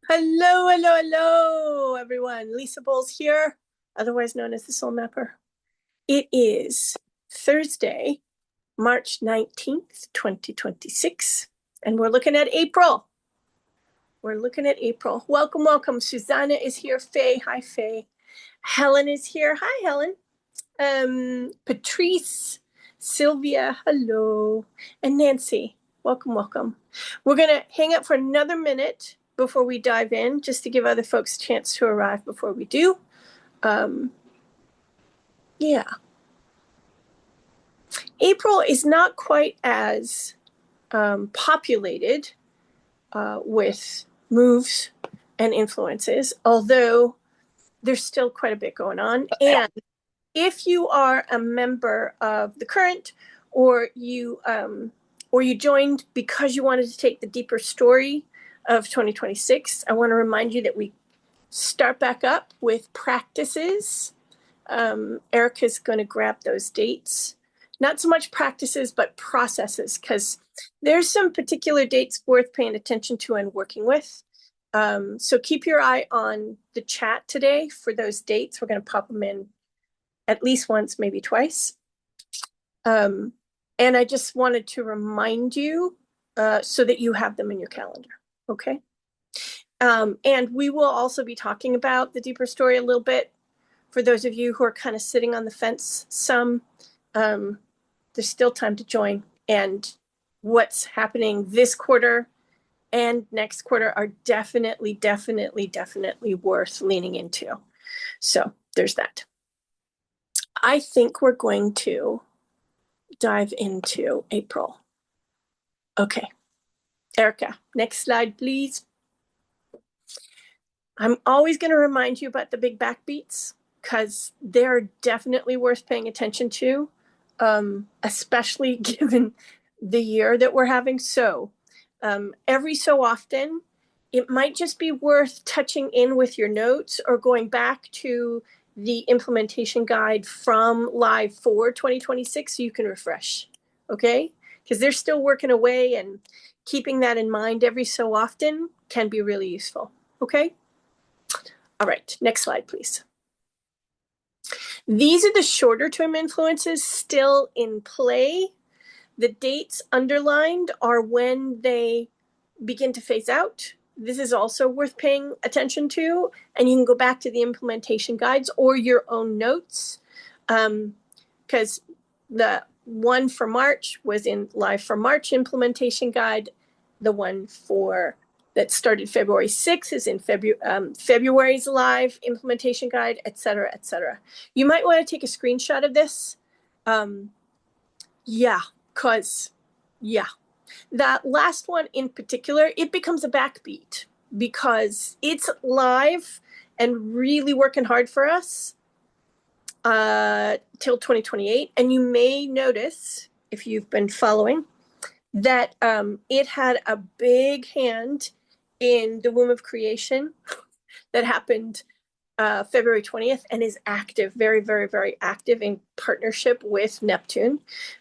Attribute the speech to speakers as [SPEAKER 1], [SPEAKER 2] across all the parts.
[SPEAKER 1] Hello, hello, hello, everyone. Lisa Bowles here, otherwise known as the Soul Mapper. It is Thursday, March 19th, 2026, and we're looking at April. We're looking at April. Welcome, welcome. Susanna is here. Faye, hi, Faye. Helen is here. Hi, Helen. Patrice, Sylvia, hello. And Nancy, welcome, welcome. We're going to hang out for another minute before we dive in, just to give other folks a chance to arrive before we do. Um, yeah. April is not quite as populated with moves and influences, although there's still quite a bit going on. And if you are a member of the current, or you joined because you wanted to take the deeper story of 2026, I want to remind you that we start back up with practices. Erica's going to grab those dates. Not so much practices, but processes, because there's some particular dates worth paying attention to and working with. So keep your eye on the chat today for those dates. We're going to pop them in at least once, maybe twice. And I just wanted to remind you so that you have them in your calendar. Okay. And we will also be talking about the deeper story a little bit for those of you who are kind of sitting on the fence. There's still time to join, and what's happening this quarter and next quarter are definitely worth leaning into. So there's that. I think we're going to dive into April. Okay. Erica, next slide, please. I'm always going to remind you about the big backbeats, because they're definitely worth paying attention to, especially given the year that we're having. So every so often, it might just be worth touching in with your notes or going back to the implementation guide from Live for 2026 so you can refresh, okay? Because they're still working away, and keeping that in mind every so often can be really useful, okay? All right, next slide, please. These are the shorter term influences still in play. The dates underlined are when they begin to phase out. This is also worth paying attention to, and you can go back to the implementation guides or your own notes, because the one for March was in Live for March implementation guide. The one for that started February 6th is in February's Live implementation guide, et cetera, et cetera. You might want to take a screenshot of this. That last one in particular, it becomes a backbeat because it's live and really working hard for us till 2028. And you may notice, if you've been following, that it had a big hand in the womb of creation that happened February 20th and is active, very active in partnership with Neptune.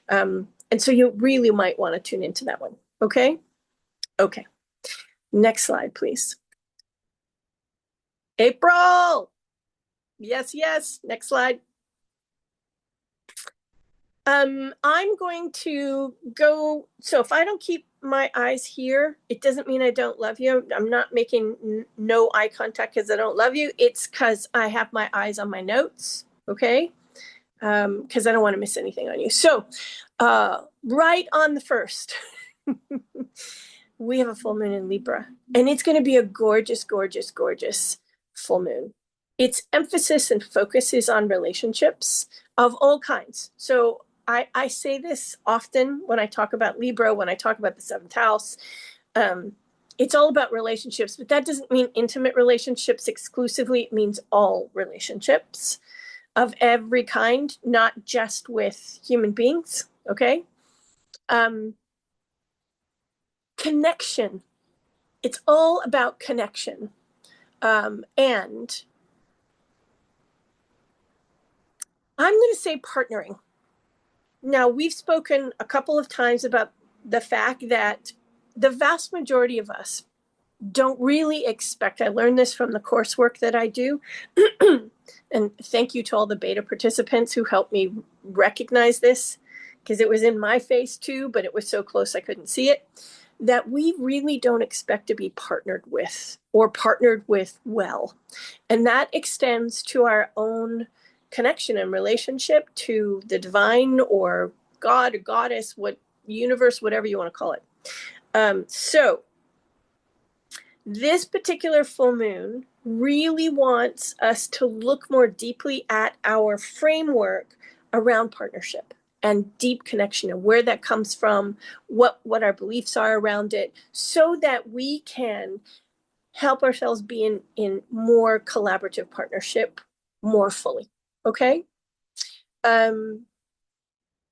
[SPEAKER 1] And so you really might want to tune into that one. Okay. Okay. Next slide, please. April. Yes. Next slide. I'm going to go. So if I don't keep my eyes here, it doesn't mean I don't love you. I'm not making no eye contact because I don't love you. It's because I have my eyes on my notes. Okay. Because I don't want to miss anything on you. So right on the 1st, we have a full moon in Libra, and it's going to be a gorgeous full moon. Its emphasis and focus is on relationships of all kinds. So I say this often when I talk about Libra, when I talk about the 7th house. It's all about relationships, but that doesn't mean intimate relationships exclusively. It means all relationships of every kind, not just with human beings, okay? Connection. It's all about connection. And I'm going to say partnering. Now, we've spoken a couple of times about the fact that the vast majority of us don't really expect, I learned this from the coursework that I do, and thank you to all the beta participants who helped me recognize this, because it was in my face too, but it was so close I couldn't see it, that we really don't expect to be partnered with or partnered with well. And that extends to our own connection and relationship to the divine or God or goddess, what universe, whatever you want to call it. So this particular full moon really wants us to look more deeply at our framework around partnership and deep connection and where that comes from, what our beliefs are around it, so that we can help ourselves be in more collaborative partnership more fully. Okay? I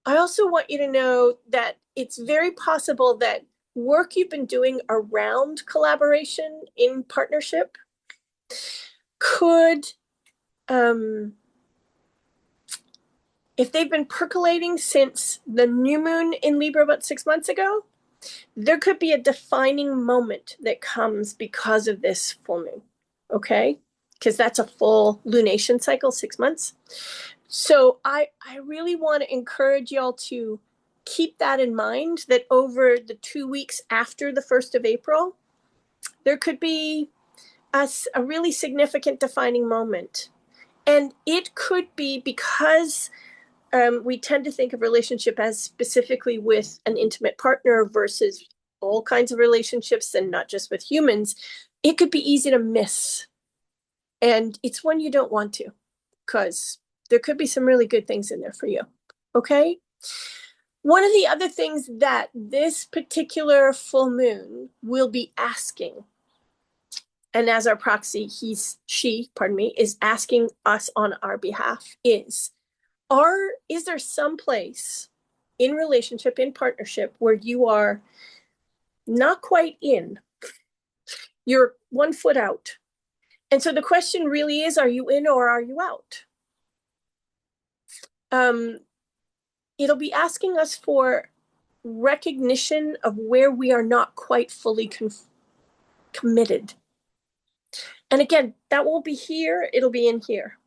[SPEAKER 1] also want you to know that it's very possible that work you've been doing around collaboration in partnership could, if they've been percolating since the new moon in Libra about 6 months ago, there could be a defining moment that comes because of this full moon. Okay? Because that's a full lunation cycle, 6 months. So I really want to encourage y'all to keep that in mind, that over the 2 weeks after the 1st of April, there could be a really significant defining moment. And it could be because we tend to think of relationship as specifically with an intimate partner versus all kinds of relationships and not just with humans. It could be easy to miss. And it's one you don't want to, because there could be some really good things in there for you. Okay? One of the other things that this particular full moon will be asking, and as our proxy, she is asking us on our behalf, is there some place in relationship, in partnership, where you are not quite in? You're 1 foot out. And so the question really is, are you in or are you out? It'll be asking us for recognition of where we are not quite fully committed. And again, that won't be here, it'll be in here.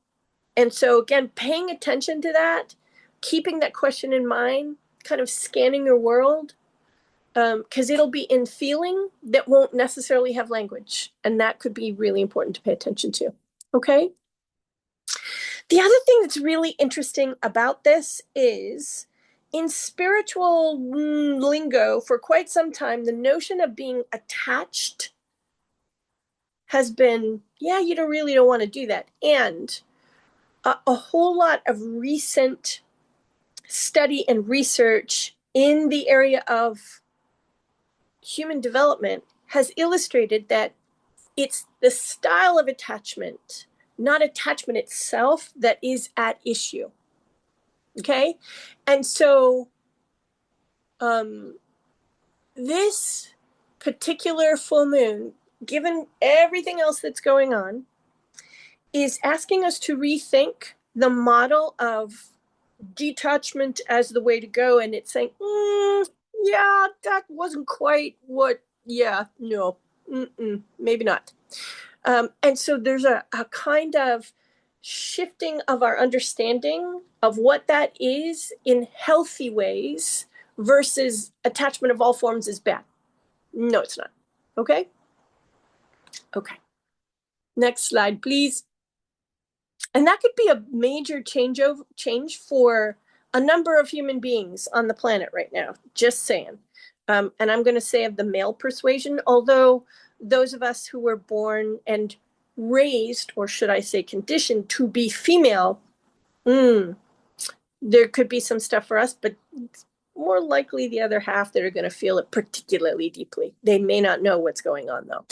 [SPEAKER 1] And so again, paying attention to that, keeping that question in mind, kind of scanning your world, because it'll be in feeling that won't necessarily have language. And that could be really important to pay attention to. Okay? The other thing that's really interesting about this is, in spiritual lingo, for quite some time, the notion of being attached has been, yeah, you don't want to do that. And a whole lot of recent study and research in the area of human development has illustrated that it's the style of attachment, not attachment itself, that is at issue. Okay? And so this particular full moon, given everything else that's going on, is asking us to rethink the model of detachment as the way to go. And it's saying, yeah, that wasn't quite what, yeah, no, maybe not. And so there's a kind of shifting of our understanding of what that is in healthy ways versus attachment of all forms is bad. No, it's not. Okay? Okay. Next slide, please. And that could be a major change for a number of human beings on the planet right now, just saying. And I'm going to say of the male persuasion, although those of us who were born and raised, or should I say conditioned, to be female, there could be some stuff for us, but more likely the other half that are going to feel it particularly deeply. They may not know what's going on, though.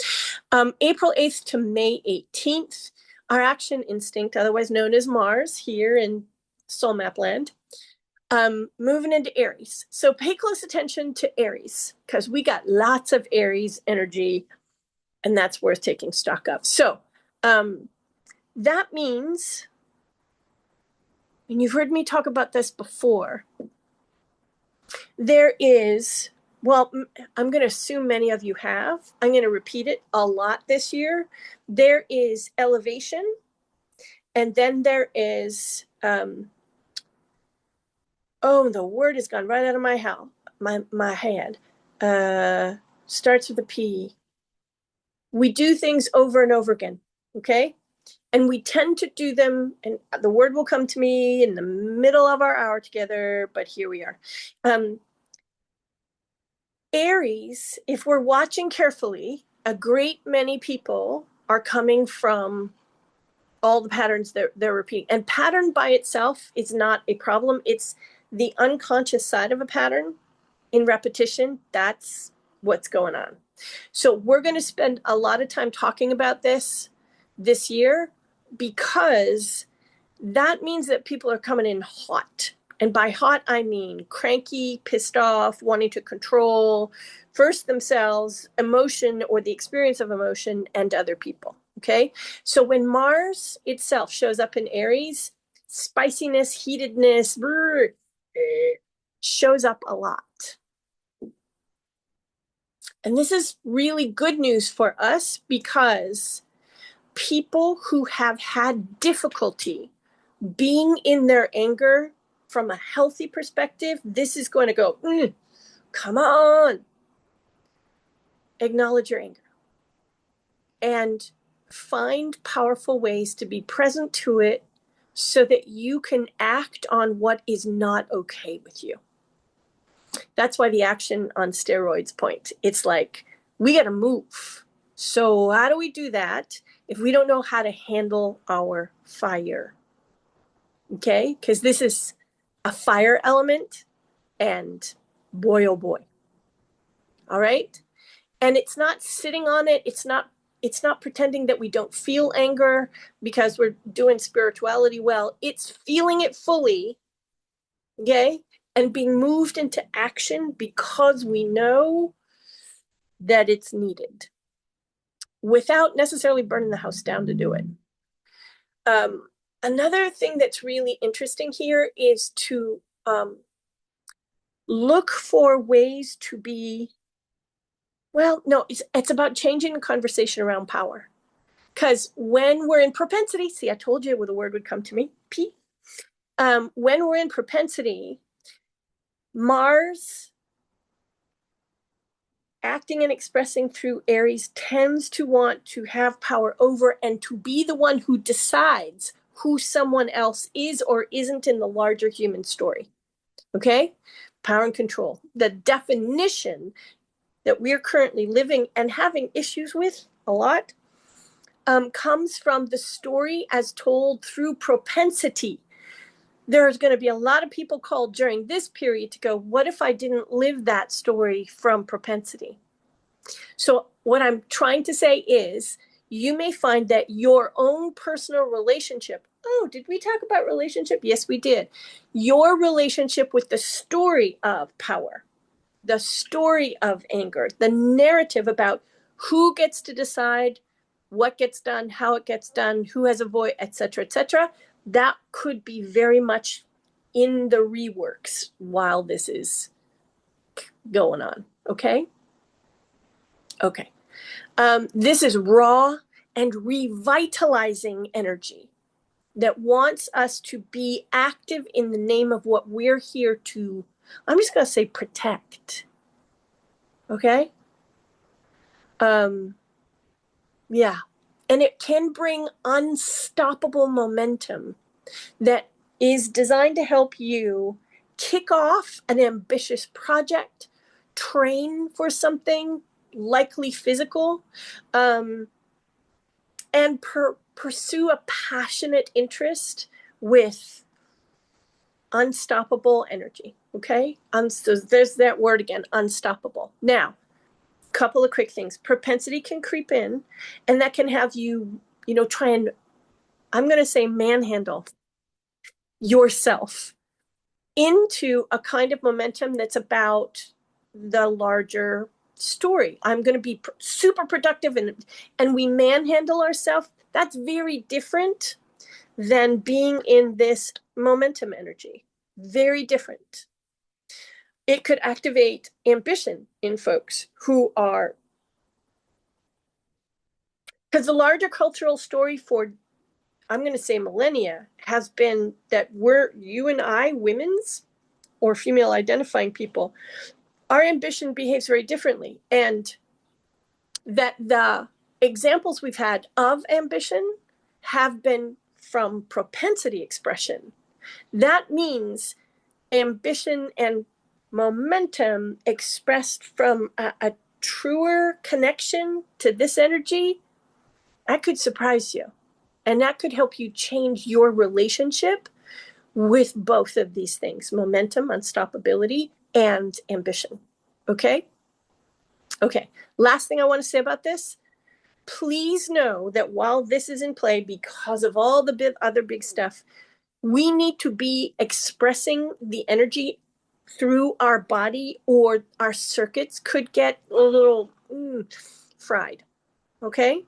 [SPEAKER 1] April 8th to May 18th, our action instinct, otherwise known as Mars, here in Soul Map Land, moving into Aries. So pay close attention to Aries, because we got lots of Aries energy, and that's worth taking stock of. So that means, and you've heard me talk about this before, there is Well, I'm going to assume many of you have. I'm going to repeat it a lot this year. There is elevation, and then there is, oh, the word has gone right out of my head. Starts with a P. We do things over and over again, okay? And we tend to do them, and the word will come to me in the middle of our hour together, but here we are. Aries, if we're watching carefully, a great many people are coming from all the patterns that they're repeating. And pattern by itself is not a problem. It's the unconscious side of a pattern in repetition. That's what's going on. So we're going to spend a lot of time talking about this year, because that means that people are coming in hot. And by hot, I mean cranky, pissed off, wanting to control first themselves, emotion or the experience of emotion, and other people. Okay. So when Mars itself shows up in Aries, spiciness, heatedness, shows up a lot. And this is really good news for us, because people who have had difficulty being in their anger from a healthy perspective, this is going to go, come on. Acknowledge your anger and find powerful ways to be present to it so that you can act on what is not okay with you. That's why the action on steroids point. It's like, we got to move. So how do we do that if we don't know how to handle our fire? Okay, because this is a fire element, and boy, oh boy. All right. And it's not sitting on it. It's not pretending that we don't feel anger because we're doing spirituality well. It's feeling it fully. Okay. And being moved into action because we know that it's needed, without necessarily burning the house down to do it. Another thing that's really interesting here is to look for ways to be, well, no, it's about changing the conversation around power. Because when we're in propensity, see, I told you where the word would come to me, P. When we're in propensity, Mars acting and expressing through Aries tends to want to have power over and to be the one who decides who someone else is or isn't in the larger human story. Okay? Power and control. The definition that we're currently living and having issues with a lot comes from the story as told through propensity. There's going to be a lot of people called during this period to go, what if I didn't live that story from propensity? So what I'm trying to say is, you may find that your own personal relationship, oh, did we talk about relationship? Yes, we did. Your relationship with the story of power, the story of anger, the narrative about who gets to decide what gets done, how it gets done, who has a voice, etc., that could be very much in the reworks while this is going on. Okay. This is raw and revitalizing energy that wants us to be active in the name of what we're here to, I'm just going to say, protect. Okay. Yeah. And it can bring unstoppable momentum that is designed to help you kick off an ambitious project, train for something, likely physical, and pursue a passionate interest with unstoppable energy. Okay. So there's that word again, unstoppable. Now, couple of quick things. Propensity can creep in, and that can have you, try and, I'm going to say, manhandle yourself into a kind of momentum that's about the larger story. I'm going to be super productive, and we manhandle ourselves. That's very different than being in this momentum energy. Very different. It could activate ambition in folks who are, because the larger cultural story for, I'm going to say millennia, has been that you and I, women's or female identifying people, our ambition behaves very differently. And that the examples we've had of ambition have been from propensity expression. That means ambition and momentum expressed from a truer connection to this energy. That could surprise you. And that could help you change your relationship with both of these things: momentum, unstoppability, and ambition. Okay? Okay. Last thing I want to say about this: please know that while this is in play, because of all the other big stuff, we need to be expressing the energy through our body, or our circuits could get a little fried. Okay?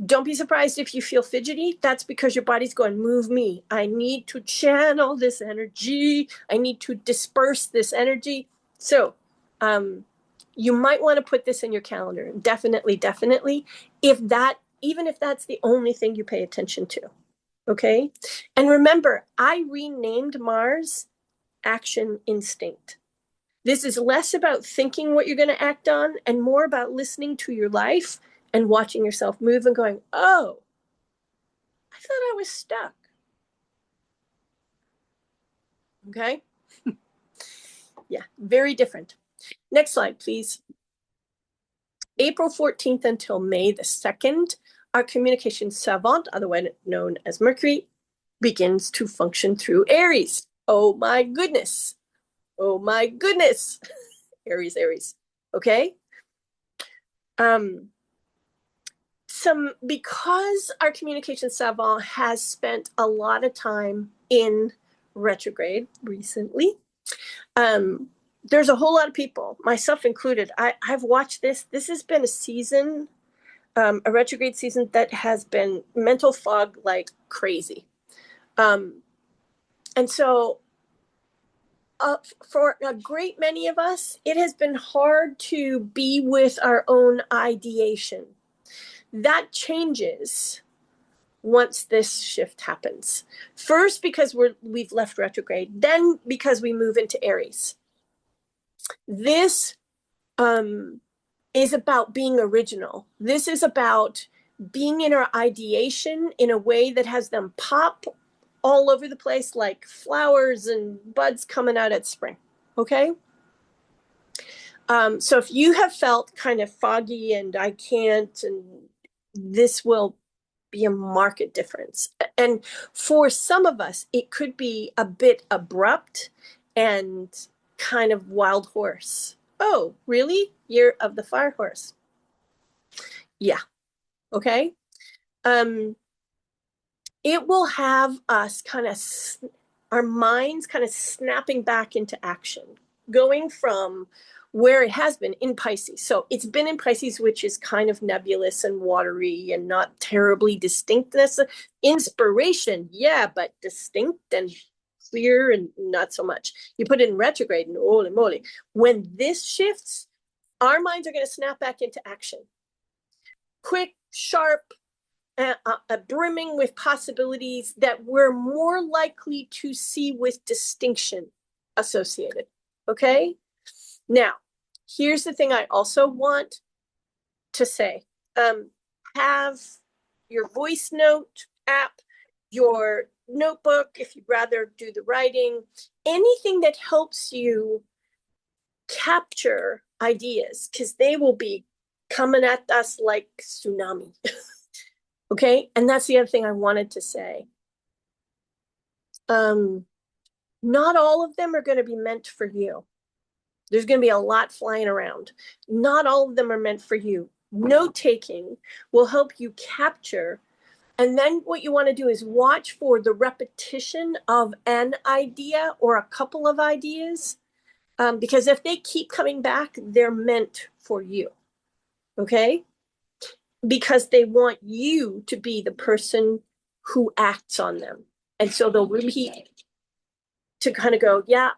[SPEAKER 1] Don't be surprised if you feel fidgety. That's because your body's going, move me. I need to channel this energy. I need to disperse this energy. So you might want to put this in your calendar. Definitely, definitely. Even if that's the only thing you pay attention to. Okay? And remember, I renamed Mars action instinct. This is less about thinking what you're going to act on and more about listening to your life and watching yourself move and going, oh, I thought I was stuck. Okay? Yeah, very different. Next slide, please. April 14th until May the 2nd, our communication savant, otherwise known as Mercury, begins to function through Aries. Oh my goodness. Oh my goodness. Aries, Aries. Okay? Because our communication savant has spent a lot of time in retrograde recently, there's a whole lot of people, myself included. I've watched this. This has been a season, a retrograde season that has been mental fog like crazy. And so for a great many of us, it has been hard to be with our own ideation. That changes once this shift happens. First, because we've left retrograde, then because we move into Aries. This is about being original. This is about being in our ideation in a way that has them pop all over the place like flowers and buds coming out at spring. Okay? So if you have felt kind of foggy and I can't, and this will be a marked difference. And for some of us, it could be a bit abrupt and kind of wild horse. Oh, really? Year of the fire horse. Yeah. Okay. It will have us our minds kind of snapping back into action, going from where it has been in Pisces. So it's been in Pisces, which is kind of nebulous and watery and not terribly distinctness. Inspiration, yeah, but distinct and clear and not so much. You put it in retrograde and holy moly. When this shifts, our minds are going to snap back into action. Quick, sharp, brimming with possibilities that we're more likely to see with distinction associated. Okay? Now, here's the thing I also want to say. Have your voice note app, your notebook, if you'd rather do the writing, anything that helps you capture ideas, because they will be coming at us like tsunami. Okay? And that's the other thing I wanted to say. Not all of them are going to be meant for you. There's going to be a lot flying around. Not all of them are meant for you. Note-taking will help you capture. And then what you want to do is watch for the repetition of an idea or a couple of ideas. Because if they keep coming back, they're meant for you. Okay? Because they want you to be the person who acts on them. And so they'll repeat to kind of go, yeah,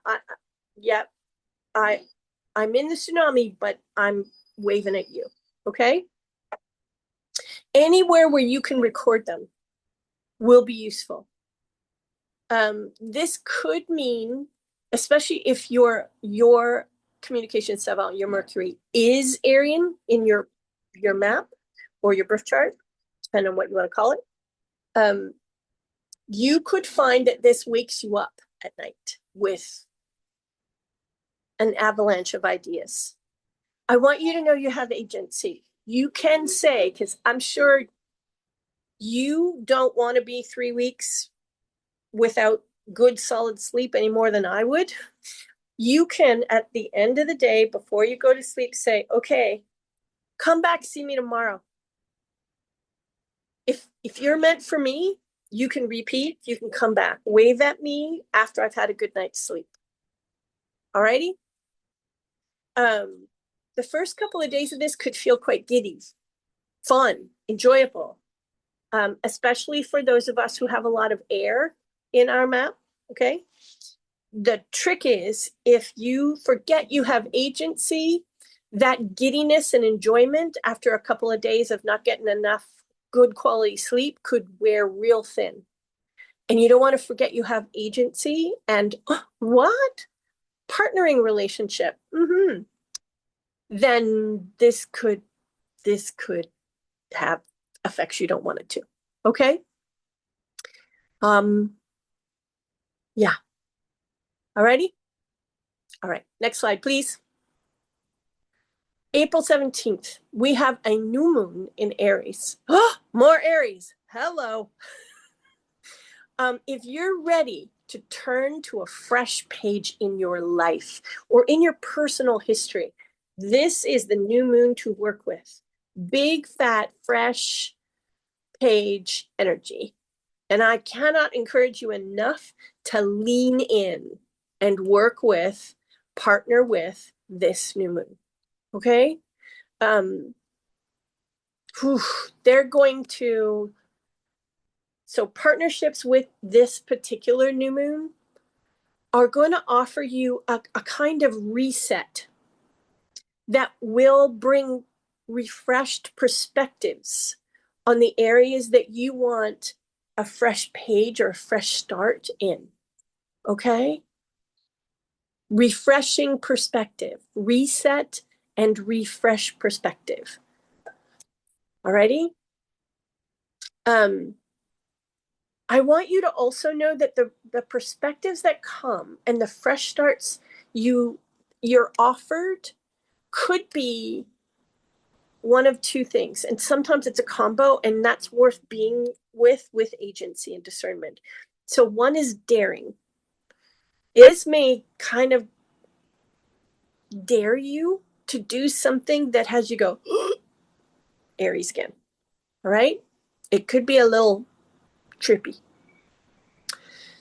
[SPEAKER 1] I'm in the tsunami, but I'm waving at you. Okay? Anywhere where you can record them will be useful. This could mean, especially if your communication savant, your Mercury, is Aryan in your map or your birth chart, depending on what you want to call it. You could find that this wakes you up at night with an avalanche of ideas. I want you to know you have agency. You can say, because I'm sure you don't want to be 3 weeks without good solid sleep any more than I would. You can, at the end of the day, before you go to sleep, say, okay, come back, see me tomorrow. If you're meant for me, you can repeat, you can come back. Wave at me after I've had a good night's sleep. All righty? The first couple of days of this could feel quite giddy, fun, enjoyable, especially for those of us who have a lot of air in our map, okay? The trick is if you forget you have agency, that giddiness and enjoyment after a couple of days of not getting enough good quality sleep could wear real thin. And you don't want to forget you have agency and what? Partnering relationship. Mm-hmm. Then this could have effects you don't want it to. Okay? Yeah. Alrighty? All right. Next slide, please. April 17th, we have a new moon in Aries. Oh, more Aries. Hello. If you're ready to turn to a fresh page in your life or in your personal history, this is the new moon to work with. Big, fat, fresh page energy. And I cannot encourage you enough to lean in and work with, partner with this new moon. Okay? They're going to, so partnerships with this particular new moon are going to offer you a kind of reset that will bring refreshed perspectives on the areas that you want a fresh page or a fresh start in. Okay? Refreshing perspective, reset and refresh perspective. Alrighty? I want you to also know that the perspectives that come and the fresh starts you're offered could be one of two things. And sometimes it's a combo, and that's worth being with agency and discernment. So one is daring. This may kind of dare you to do something that has you go, Aries again. All right? It could be a little trippy.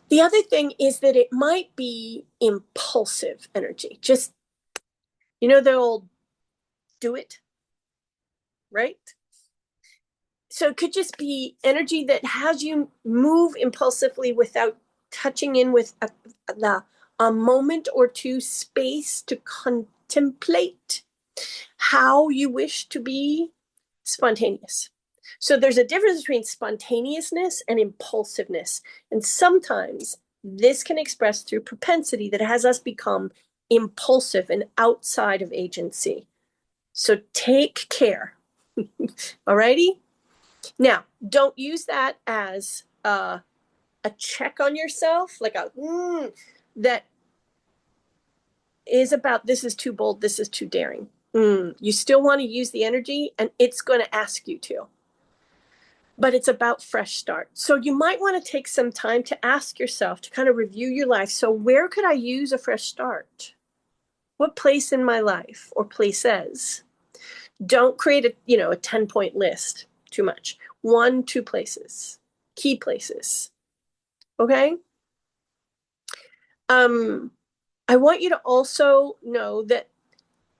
[SPEAKER 1] The other thing is that it might be impulsive energy. Just, the old do it, right? So it could just be energy that has you move impulsively without touching in with a moment or two space to contemplate how you wish to be spontaneous. So there's a difference between spontaneousness and impulsiveness. And sometimes this can express through propensity that has us become impulsive and outside of agency. So take care. Alrighty? Now, don't use that as a check on yourself, like that is about this is too bold, this is too daring. You still want to use the energy, and it's going to ask you to. But it's about fresh start. So you might want to take some time to ask yourself, to kind of review your life. So where could I use a fresh start? What place in my life or places? Don't create a 10-point list too much. 1, 2 places, key places. Okay? I want you to also know that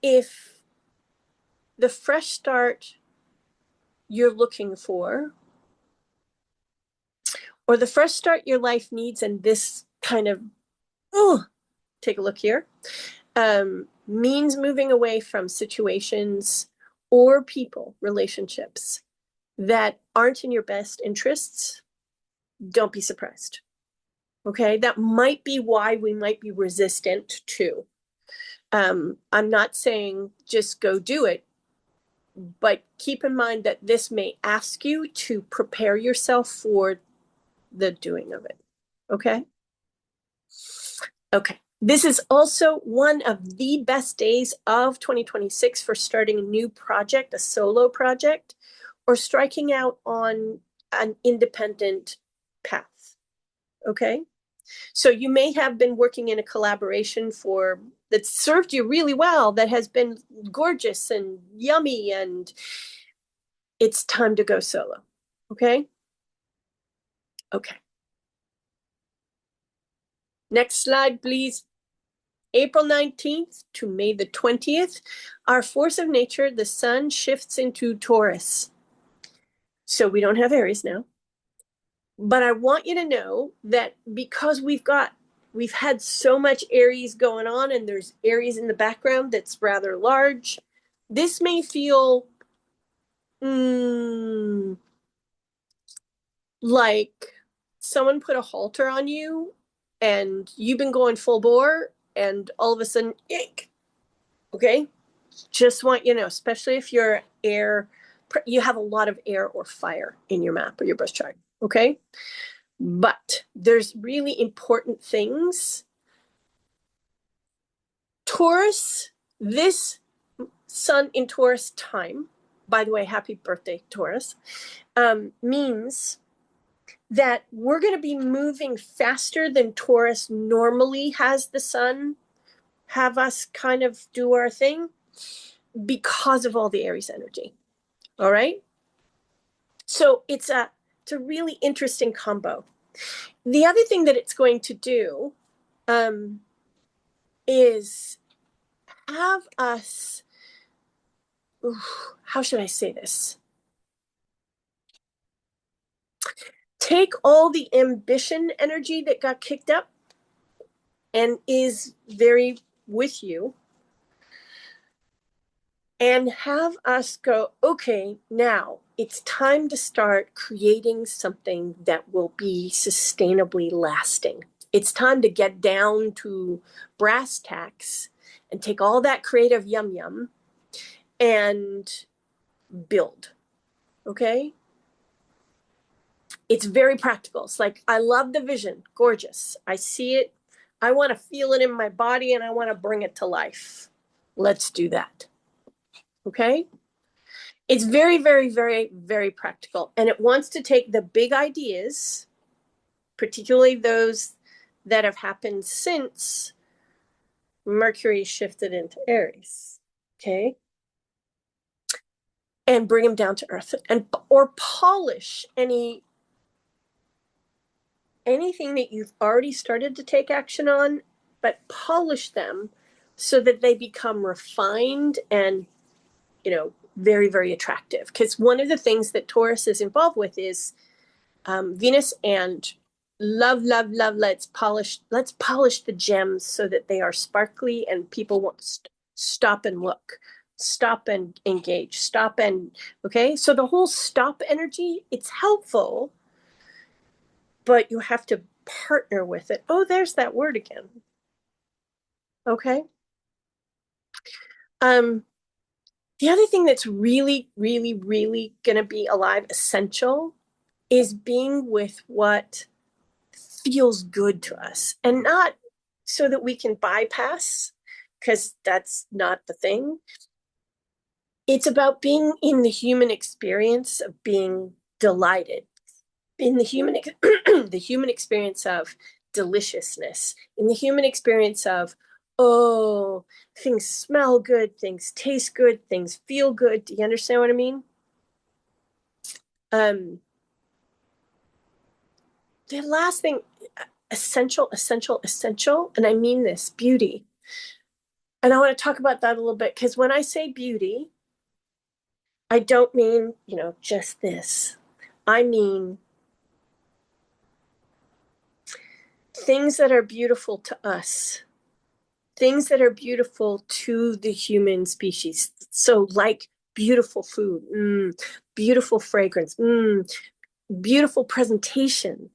[SPEAKER 1] if the fresh start you're looking for, or the fresh start your life needs, and this kind of, take a look here. means moving away from situations or people, relationships that aren't in your best interests, don't be surprised. Okay, that might be why we might be resistant to. I'm not saying just go do it, but keep in mind that this may ask you to prepare yourself for the doing of it. Okay? Okay. This is also one of the best days of 2026 for starting a new project, a solo project, or striking out on an independent path. Okay? So you may have been working in a collaboration for that served you really well, that has been gorgeous and yummy, and it's time to go solo. Okay? Okay. Next slide, please. April 19th to May the 20th, our force of nature, the sun, shifts into Taurus. So we don't have Aries now. But I want you to know that because we've had so much Aries going on, and there's Aries in the background that's rather large, this may feel like someone put a halter on you and you've been going full bore, and all of a sudden, yank. Okay? Just want you to know, especially if you're air, you have a lot of air or fire in your map or your birth chart. Okay? But there's really important things. Taurus, this sun in Taurus time, by the way, happy birthday, Taurus, means that we're going to be moving faster than Taurus normally has the sun have us kind of do our thing because of all the Aries energy. All right? So it's a really interesting combo. The other thing that it's going to do is have us, how should I say this? Take all the ambition energy that got kicked up and is very with you, and have us go, okay, now it's time to start creating something that will be sustainably lasting. It's time to get down to brass tacks and take all that creative yum yum and build. Okay? It's very practical. It's like, I love the vision. Gorgeous. I see it. I want to feel it in my body and I want to bring it to life. Let's do that. Okay? It's very, very, very, very practical. And it wants to take the big ideas, particularly those that have happened since Mercury shifted into Aries. Okay? And bring them down to earth, and or polish anything that you've already started to take action on, but polish them so that they become refined and, very, very attractive. Because one of the things that Taurus is involved with is Venus and love, love, love. Let's polish the gems so that they are sparkly and people want to stop and look, stop and engage, stop and, okay? So the whole stop energy, it's helpful, but you have to partner with it. Oh, there's that word again. Okay. The other thing that's really, really, really going to be alive, essential, is being with what feels good to us, and not so that we can bypass, because that's not the thing. It's about being in the human experience of being delighted, in the human the human experience of deliciousness, in the human experience of, oh, things smell good, things taste good, things feel good. Do you understand what I mean? The last thing, essential, and I mean this, beauty. And I want to talk about that a little bit, because when I say beauty, I don't mean, just this. I mean things that are beautiful to us things that are beautiful to the human species. So like beautiful food, beautiful fragrance, beautiful presentation,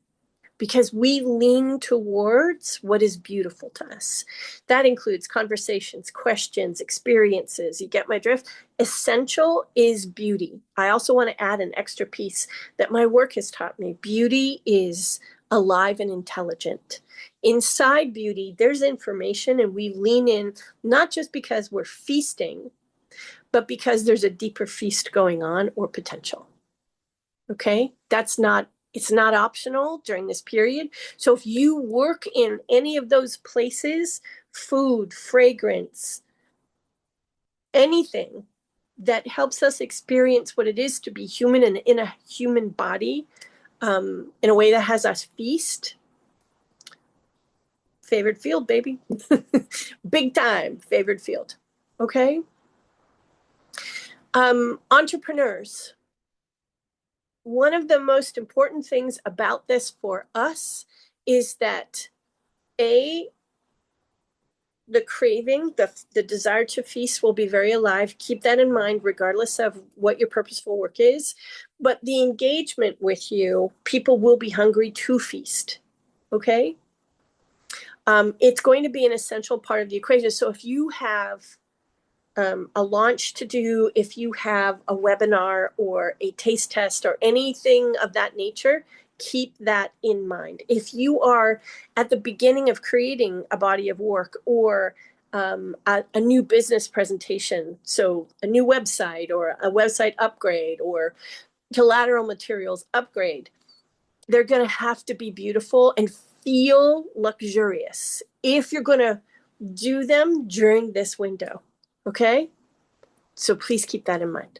[SPEAKER 1] because we lean towards what is beautiful to us. That includes conversations, questions, experiences. You get my drift? Essential is beauty. I also want to add an extra piece that my work has taught me. Beauty is alive and intelligent. Inside beauty, there's information, and we lean in not just because we're feasting, but because there's a deeper feast going on or potential. Okay? It's not optional during this period. So if you work in any of those places, food, fragrance, anything that helps us experience what it is to be human and in a human body, in a way that has us feast, favored field, baby. Big time favored field. Okay? Entrepreneurs. One of the most important things about this for us is that the craving, the desire to feast will be very alive. Keep that in mind, regardless of what your purposeful work is. But the engagement with you, people will be hungry to feast. Okay? It's going to be an essential part of the equation. So if you have a launch to do, if you have a webinar or a taste test or anything of that nature, keep that in mind. If you are at the beginning of creating a body of work or a new business presentation, so a new website or a website upgrade or collateral materials upgrade, they're going to have to be beautiful and feel luxurious if you're going to do them during this window. Okay? So please keep that in mind.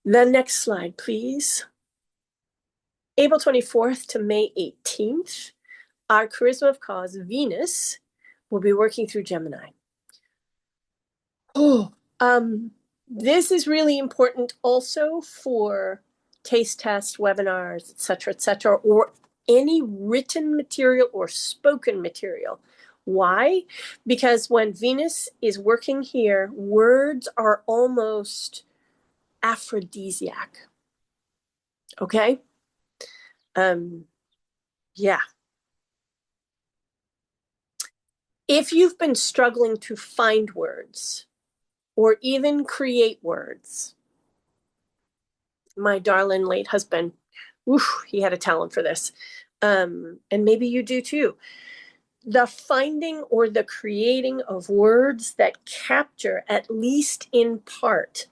[SPEAKER 1] The next slide, please. April 24th to May 18th, our Charisma of Cause, Venus, will be working through Gemini. This is really important also for taste tests, webinars, et cetera, or any written material or spoken material. Why? Because when Venus is working here, words are almost aphrodisiac. Okay? Yeah. If you've been struggling to find words or even create words, my darling late husband, he had a talent for this. And maybe you do too. The finding or the creating of words that capture, at least in part,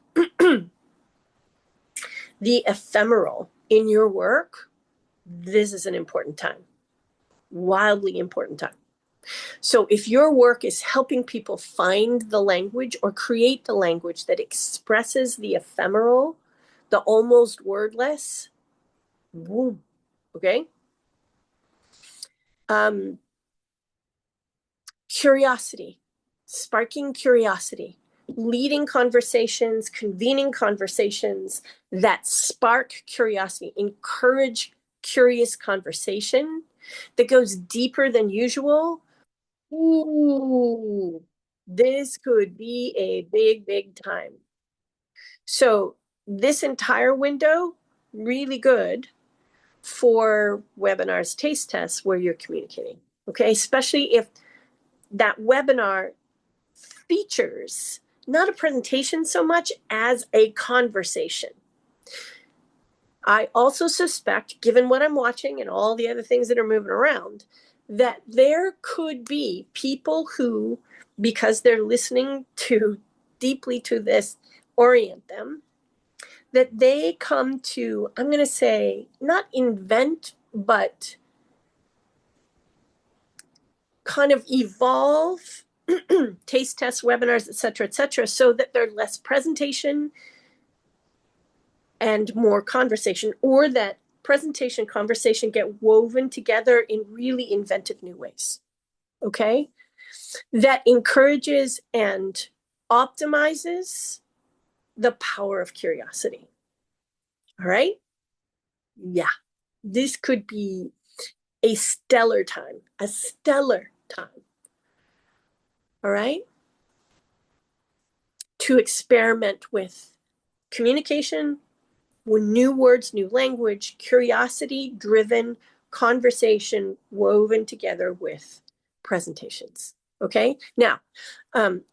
[SPEAKER 1] the ephemeral in your work, this is an important time. Wildly important time. So if your work is helping people find the language or create the language that expresses the ephemeral, the almost wordless, boom, okay? Curiosity, sparking curiosity, leading conversations, convening conversations that spark curiosity, encourage curious conversation that goes deeper than usual. Ooh, this could be a big, big time. So this entire window, really good for webinars, taste tests where you're communicating, okay? Especially if that webinar features not a presentation so much as a conversation. I also suspect, given what I'm watching and all the other things that are moving around, that there could be people who, because they're listening to deeply to this, orient them, that they come to, I'm going to say, not invent, but kind of evolve taste tests, webinars, et cetera, so that they're less presentation and more conversation, or that presentation, conversation get woven together in really inventive new ways. Okay? That encourages and optimizes the power of curiosity. All right? Yeah. This could be a stellar time, a stellar time. All right. To experiment with communication, with new words, new language, curiosity driven conversation woven together with presentations. Okay. Now,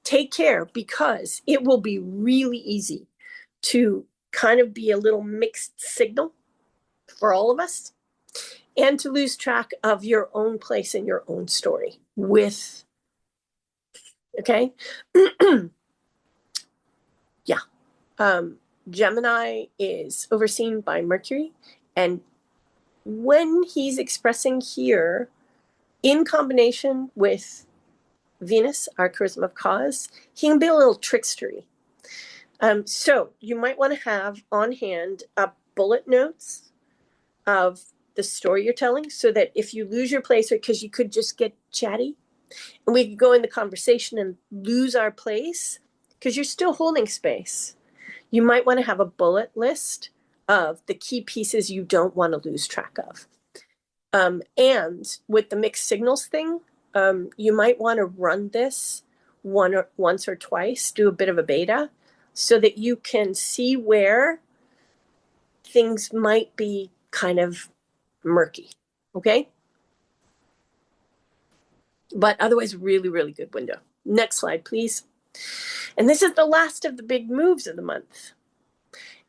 [SPEAKER 1] take care, because it will be really easy to kind of be a little mixed signal for all of us, and to lose track of your own place in your own story with, okay. Yeah. Gemini is overseen by Mercury, and when he's expressing here in combination with Venus, our charisma of cause, he can be a little trickstery. So you might want to have on hand bullet notes of the story you're telling, so that if you lose your place, or because you could just get chatty, and we could go in the conversation and lose our place because you're still holding space. You might want to have a bullet list of the key pieces you don't want to lose track of. And with the mixed signals thing, you might want to run this once or twice, do a bit of a beta, so that you can see where things might be kind of murky. Okay. But otherwise, really, really good window. Next slide, please. And this is the last of the big moves of the month.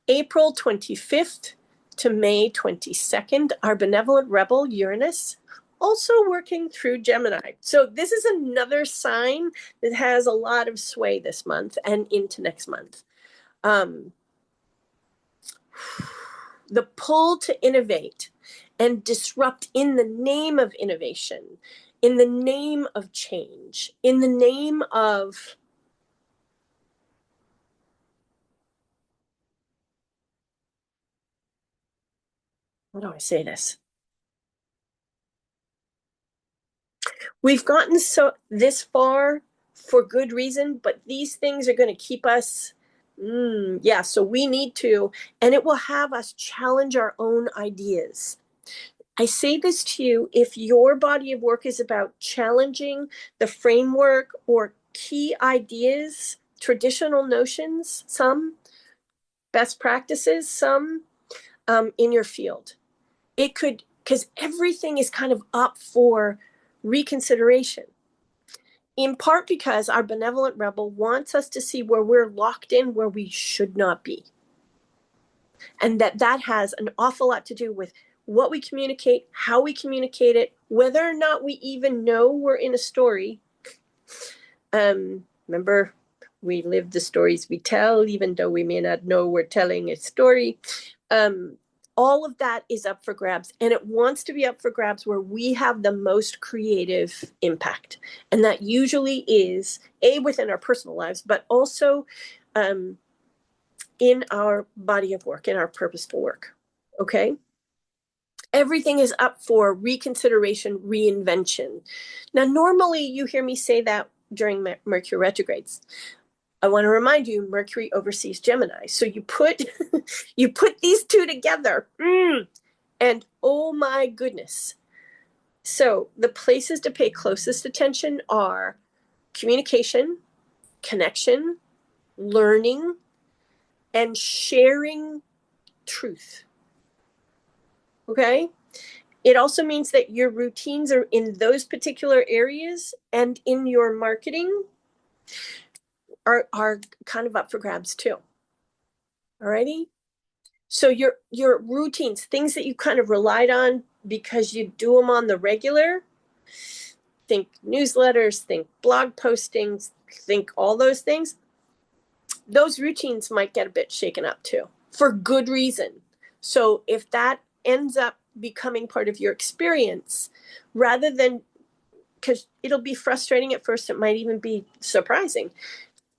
[SPEAKER 1] April 25th to May 22nd, our benevolent rebel Uranus also working through Gemini. So this is another sign that has a lot of sway this month and into next month. The pull to innovate and disrupt in the name of innovation, in the name of change, in the name of how do I say this? We've gotten so this far for good reason, but these things are going to keep us. Yeah, so we need to, and it will have us challenge our own ideas. I say this to you, if your body of work is about challenging the framework or key ideas, traditional notions, some best practices, some in your field, it could, because everything is kind of up for reconsideration. In part because our benevolent rebel wants us to see where we're locked in, where we should not be. And that has an awful lot to do with what we communicate, how we communicate it, whether or not we even know we're in a story. Remember, we live the stories we tell, even though we may not know we're telling a story. All of that is up for grabs, and it wants to be up for grabs where we have the most creative impact. And that usually is within our personal lives, but also in our body of work, in our purposeful work. Okay. Everything is up for reconsideration, reinvention. Now, normally you hear me say that during Mercury retrogrades. I want to remind you, Mercury oversees Gemini. So you put you put these two together, and oh my goodness. So the places to pay closest attention are communication, connection, learning, and sharing truth. Okay? It also means that your routines are in those particular areas, and in your marketing are kind of up for grabs too. Alrighty? So your routines, things that you kind of relied on because you do them on the regular, think newsletters, think blog postings, think all those things, those routines might get a bit shaken up too, for good reason. So if that ends up becoming part of your experience, rather than, because it'll be frustrating at first, it might even be surprising.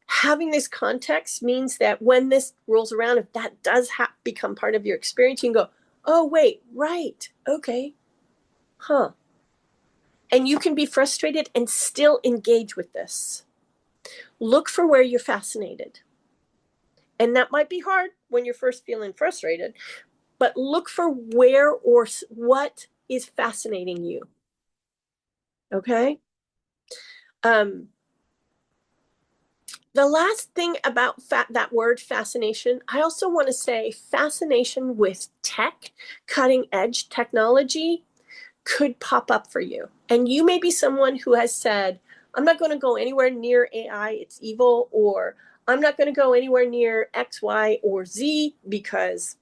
[SPEAKER 1] Having this context means that when this rolls around, if that does become part of your experience, you can go, oh, wait, right, okay, huh. And you can be frustrated and still engage with this. Look for where you're fascinated. And that might be hard when you're first feeling frustrated, but look for where or what is fascinating you. Okay? The last thing about that word fascination, I also want to say fascination with tech, cutting edge technology could pop up for you. And you may be someone who has said, I'm not going to go anywhere near AI, it's evil, or I'm not going to go anywhere near X, Y, or Z because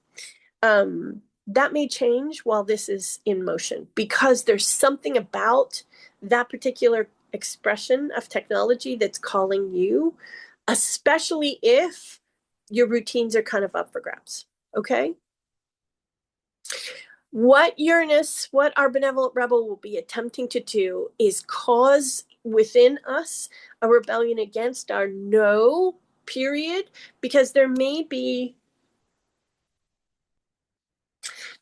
[SPEAKER 1] that may change while this is in motion because there's something about that particular expression of technology that's calling you, especially if your routines are kind of up for grabs. Okay. What Uranus, what our benevolent rebel will be attempting to do is cause within us a rebellion against our no period, because there may be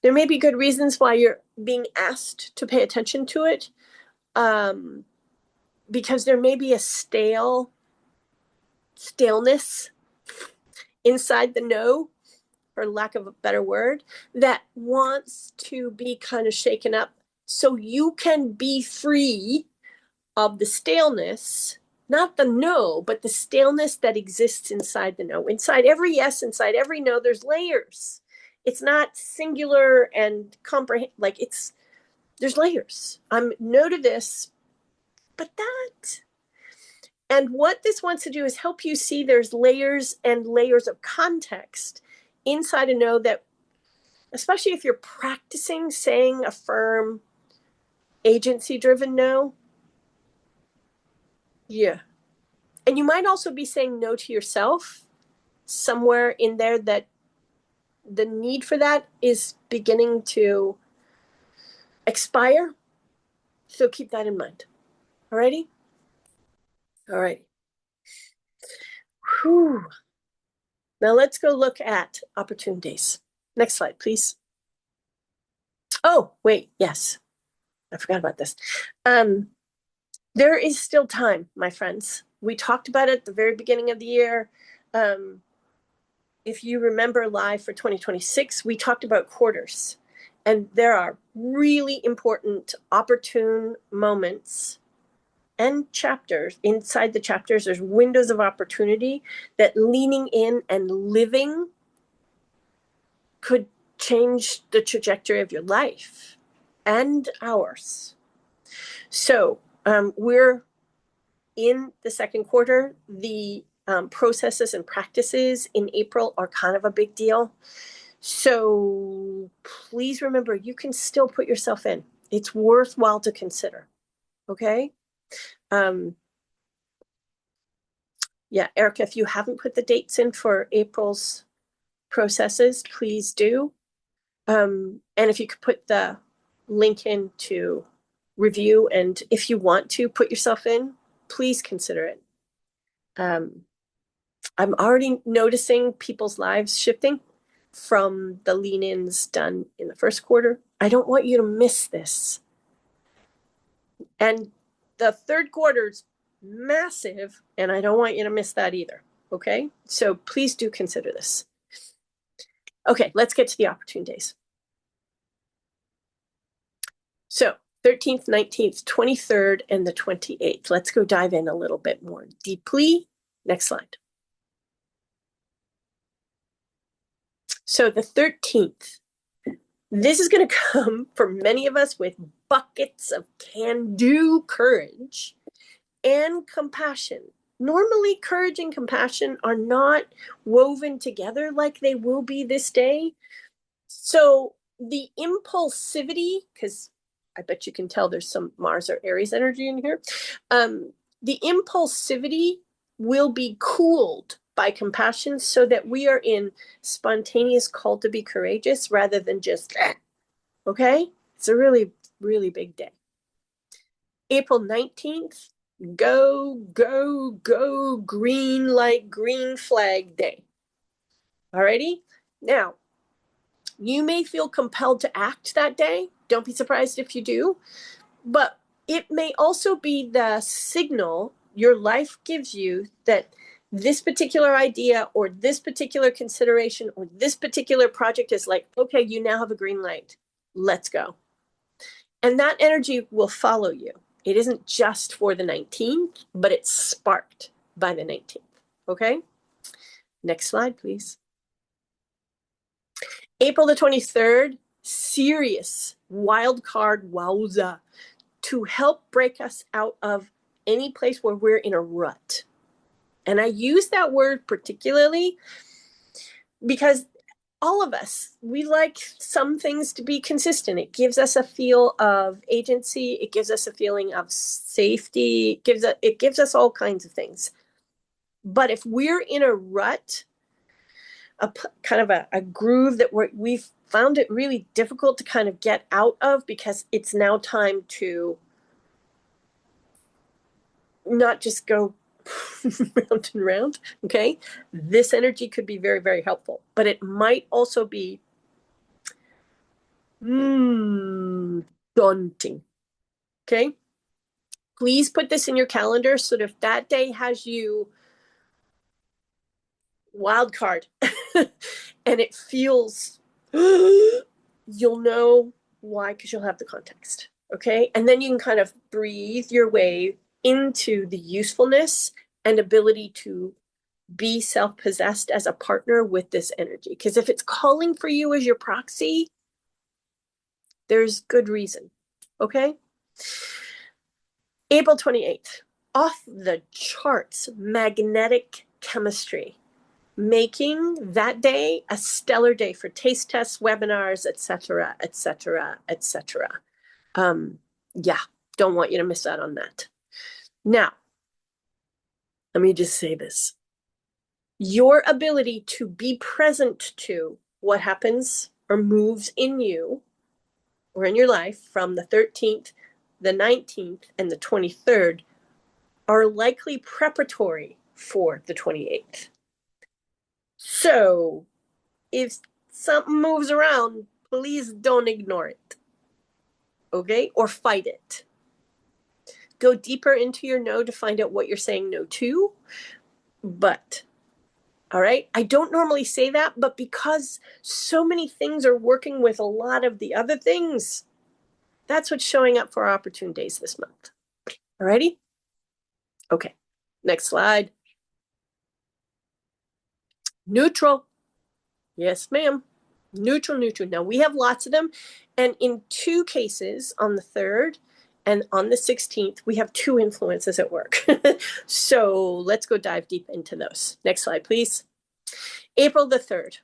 [SPEAKER 1] good reasons why you're being asked to pay attention to it, um, because there may be a staleness inside the no, for lack of a better word, that wants to be kind of shaken up so you can be free of the staleness, not the no, but the staleness that exists inside the no. Inside every yes, inside every no, there's layers. It's not singular and comprehend, like there's layers. I'm no to this, but that. And what this wants to do is help you see there's layers and layers of context inside a no that, especially if you're practicing saying a firm, agency driven no. Yeah. And you might also be saying no to yourself somewhere in there, that the need for that is beginning to expire. So keep that in mind. Alrighty? All right. Whew. Now let's go look at opportunities. Next slide, please. Oh, wait, yes. I forgot about this. There is still time, my friends. We talked about it at the very beginning of the year. If you remember live for 2026, we talked about quarters. And there are really important, opportune moments and chapters. Inside the chapters, there's windows of opportunity that leaning in and living could change the trajectory of your life and ours. So we're in the second quarter. The processes and practices in April are kind of a big deal. So please remember, you can still put yourself in. It's worthwhile to consider. Okay. Yeah, Erica, if you haven't put the dates in for April's processes, please do. And if you could put the link in to review, and if you want to put yourself in, please consider it. I'm already noticing people's lives shifting from the lean-ins done in the first quarter. I don't want you to miss this. And the third quarter's massive, and I don't want you to miss that either. Okay? So please do consider this. Okay, let's get to the opportune days. So 13th, 19th, 23rd, and the 28th. Let's go dive in a little bit more deeply. Next slide. So the 13th, this is going to come for many of us with buckets of can-do courage and compassion. Normally, courage and compassion are not woven together like they will be this day. So the impulsivity, because I bet you can tell there's some Mars or Aries energy in here. The impulsivity will be cooled by compassion so that we are in spontaneous call to be courageous rather than just, okay? It's a really, really big day. April 19th, go, go, go, green like green flag day. Alrighty? Now, you may feel compelled to act that day. Don't be surprised if you do. But it may also be the signal your life gives you that this particular idea or this particular consideration or this particular project is like, okay, you now have a green light. Let's go. And that energy will follow you. It isn't just for the 19th, but it's sparked by the 19th. Okay. Next slide, please. April the 23rd, serious wild card wowza to help break us out of any place where we're in a rut. And I use that word particularly because all of us, we like some things to be consistent. It gives us a feel of agency. It gives us a feeling of safety. It gives us all kinds of things. But if we're in a rut, a kind of a groove that we've found it really difficult to kind of get out of, because it's now time to not just go round and round. Okay. This energy could be very, very helpful, but it might also be daunting. Okay. Please put this in your calendar so that if that day has you wild card and it feels, you'll know why, because you'll have the context. Okay. And then you can kind of breathe your way into the usefulness and ability to be self-possessed as a partner with this energy. Because if it's calling for you as your proxy, there's good reason. Okay. April 28th, off the charts, magnetic chemistry, making that day a stellar day for taste tests, webinars, etc., etc., etc. Yeah, don't want you to miss out on that. Now, let me just say this. Your ability to be present to what happens or moves in you or in your life from the 13th, the 19th, and the 23rd are likely preparatory for the 28th. So if something moves around, please don't ignore it. Okay? Or fight it. Go deeper into your no to find out what you're saying no to. But, all right, I don't normally say that, but because so many things are working with a lot of the other things, that's what's showing up for our opportune days this month. All righty? Okay. Next slide. Neutral. Yes, ma'am. Neutral, neutral. Now, we have lots of them. And in two cases, on the 3rd and on the 16th, we have two influences at work. So let's go dive deep into those. Next slide, please. April the 3rd.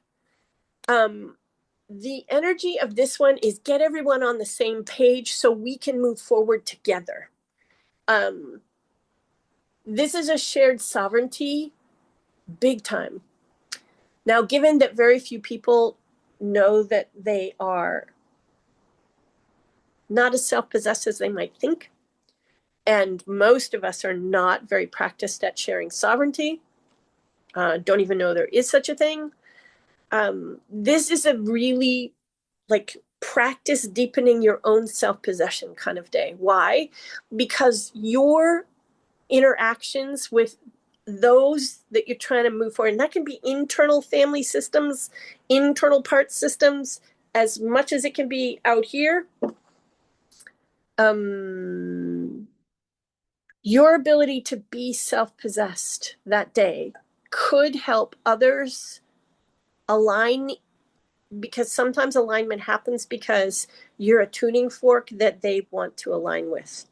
[SPEAKER 1] The energy of this one is get everyone on the same page so we can move forward together. This is a shared sovereignty, big time. Now, given that very few people know that they are not as self-possessed as they might think, and most of us are not very practiced at sharing sovereignty, don't even know there is such a thing. This is a really like practice deepening your own self-possession kind of day. Why? Because your interactions with those that you're trying to move forward, and that can be internal family systems, internal part systems, as much as it can be out here. Your ability to be self-possessed that day could help others align, because sometimes alignment happens because you're a tuning fork that they want to align with,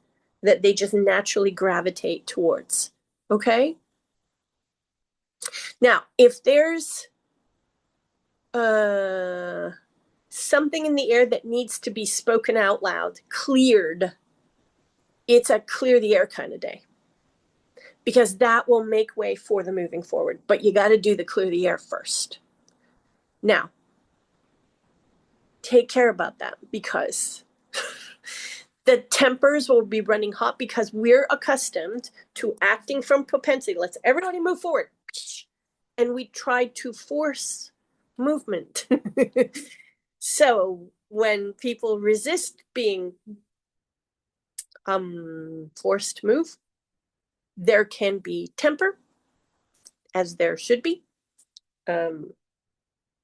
[SPEAKER 1] that they just naturally gravitate towards. Okay? Now, if there's something in the air that needs to be spoken out loud, cleared, it's a clear the air kind of day, because that will make way for the moving forward. But you got to do the clear the air first. Now, take care about that, because the tempers will be running hot, because we're accustomed to acting from propensity. Let's everybody move forward. And we try to force movement. So when people resist being forced to move, there can be temper, as there should be.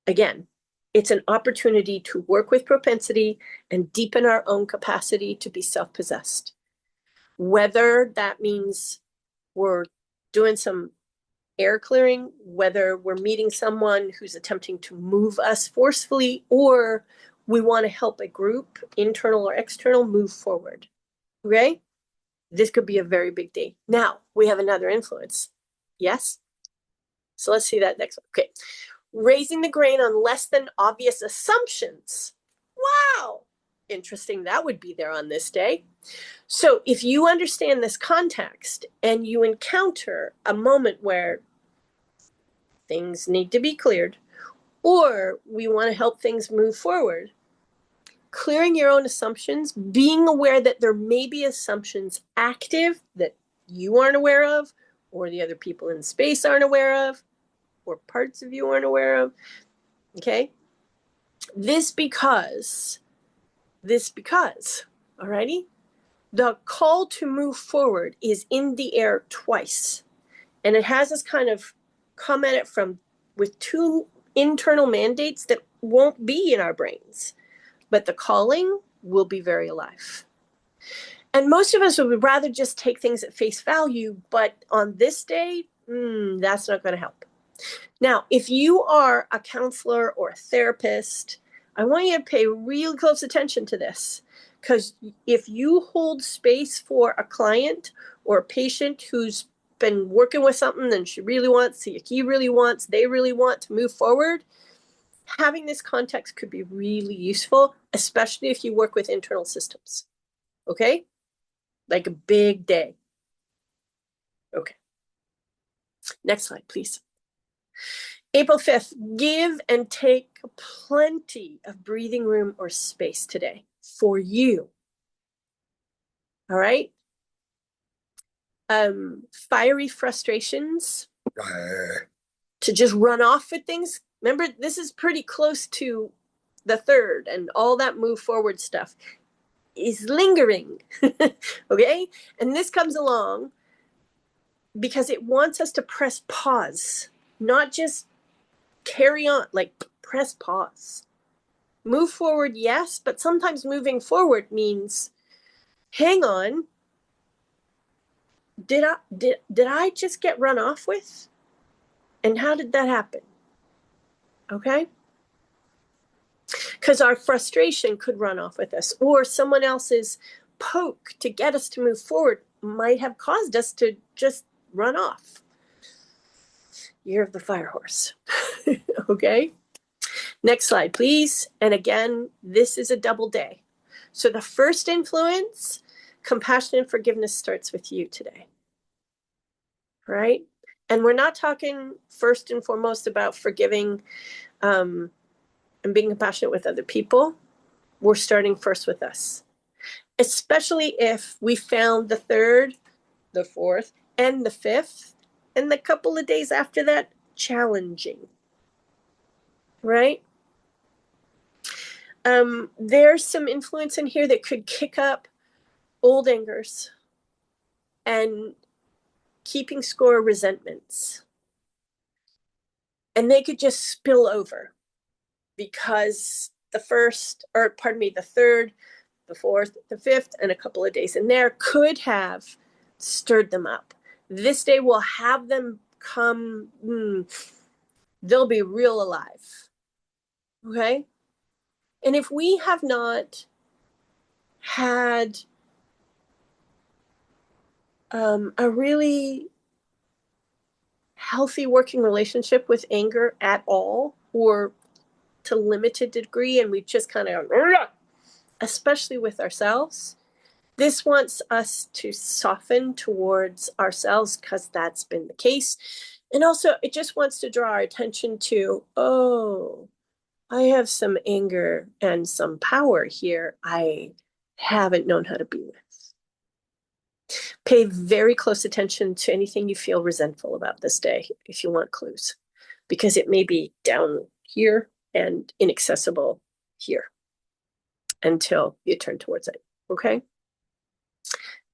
[SPEAKER 1] Again, it's an opportunity to work with propensity and deepen our own capacity to be self-possessed. Whether that means we're doing some air clearing, whether we're meeting someone who's attempting to move us forcefully, or we want to help a group, internal or external, move forward. Okay? This could be a very big day. Now, we have another influence. Yes? So let's see that next one. Okay. Raising the grain on less than obvious assumptions. Wow. Interesting. That would be there on this day. So if you understand this context and you encounter a moment where things need to be cleared, or we want to help things move forward, clearing your own assumptions, being aware that there may be assumptions active that you aren't aware of, or the other people in space aren't aware of, or parts of you aren't aware of. Okay? This because, alrighty? The call to move forward is in the air twice. And it has us kind of come at it with two internal mandates that won't be in our brains, but the calling will be very alive. And most of us would rather just take things at face value, but on this day, that's not going to help. Now, if you are a counselor or a therapist, I want you to pay really close attention to this, because if you hold space for a client or a patient who's been working with something and she really wants, he really wants, they really want to move forward, having this context could be really useful, especially if you work with internal systems. Okay? Like a big day. Okay. Next slide, please. April 5th, give and take plenty of breathing room or space today for you. All right? Fiery frustrations to just run off with things. Remember, this is pretty close to the 3rd, and all that move forward stuff is lingering. Okay? And this comes along because it wants us to press pause, not just carry on, like press pause. Move forward, yes, but sometimes moving forward means, hang on, did I just get run off with? And how did that happen? Okay? Because our frustration could run off with us, or someone else's poke to get us to move forward might have caused us to just run off. Year of the fire horse. Okay? Next slide, please. And again, this is a double day. So the first influence, compassion and forgiveness, starts with you today. Right? And we're not talking first and foremost about forgiving and being compassionate with other people. We're starting first with us. Especially if we found the 3rd, the 4th, and the 5th, and the couple of days after that challenging. Right? There's some influence in here that could kick up old angers and keeping score resentments. And they could just spill over because the 3rd, the 4th, the 5th, and a couple of days in there could have stirred them up. This day will have them come, they'll be real alive. Okay? And if we have not had a really healthy working relationship with anger at all, or to limited degree, and we just kind of, especially with ourselves, this wants us to soften towards ourselves because that's been the case. And also, it just wants to draw our attention to, oh, I have some anger and some power here I haven't known how to be with. Pay very close attention to anything you feel resentful about this day if you want clues, because it may be down here and inaccessible here until you turn towards it. Okay?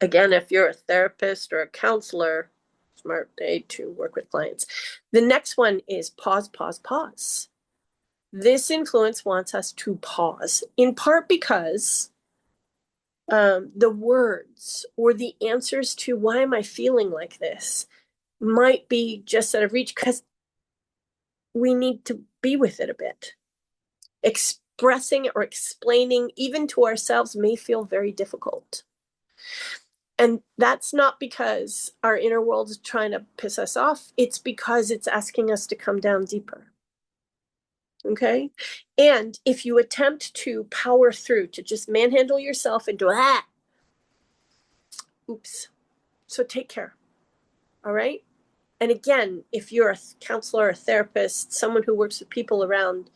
[SPEAKER 1] Again, if you're a therapist or a counselor, smart day to work with clients. The next one is pause, pause, pause. This influence wants us to pause, in part because the words or the answers to why am I feeling like this might be just out of reach because we need to be with it a bit. Expressing or explaining, even to ourselves, may feel very difficult. And that's not because our inner world is trying to piss us off. It's because it's asking us to come down deeper. Okay. And if you attempt to power through, to just manhandle yourself and do oops. So take care. All right. And again, if you're a counselor, a therapist, someone who works with people around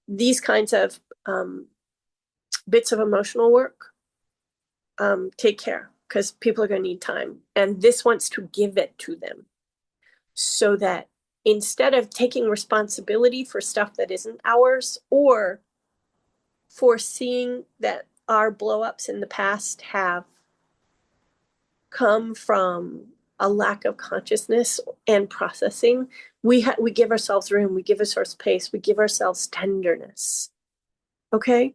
[SPEAKER 1] these kinds of bits of emotional work, take care, because people are going to need time. And this wants to give it to them so that instead of taking responsibility for stuff that isn't ours, or foreseeing that our blow-ups in the past have come from a lack of consciousness and processing, we give ourselves room, we give ourselves space, we give ourselves tenderness. Okay?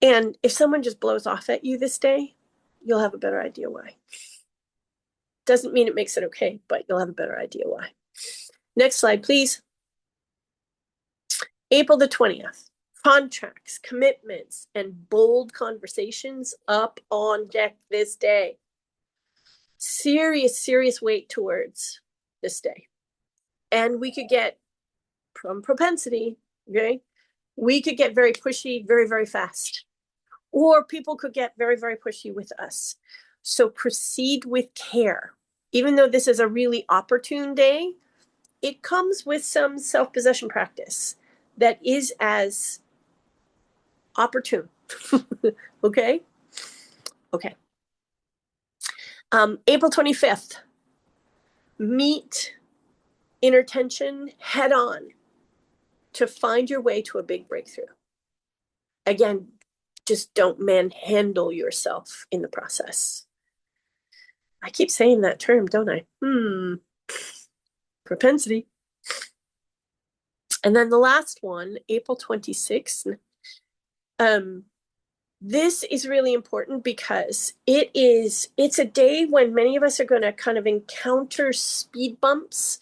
[SPEAKER 1] And if someone just blows off at you this day, you'll have a better idea why. Doesn't mean it makes it okay, but you'll have a better idea why. Next slide, please. April the 20th. Contracts, commitments, and bold conversations up on deck this day. Serious, serious weight towards this day. And we could get, from propensity, okay, we could get very pushy very, very fast. Or people could get very, very pushy with us. So proceed with care. Even though this is a really opportune day, it comes with some self-possession practice that is as opportune. Okay? Okay. April 25th, meet inner tension head on to find your way to a big breakthrough. Again, just don't manhandle yourself in the process. I keep saying that term, don't I? Propensity. And then the last one, April 26th. This is really important because it's a day when many of us are going to kind of encounter speed bumps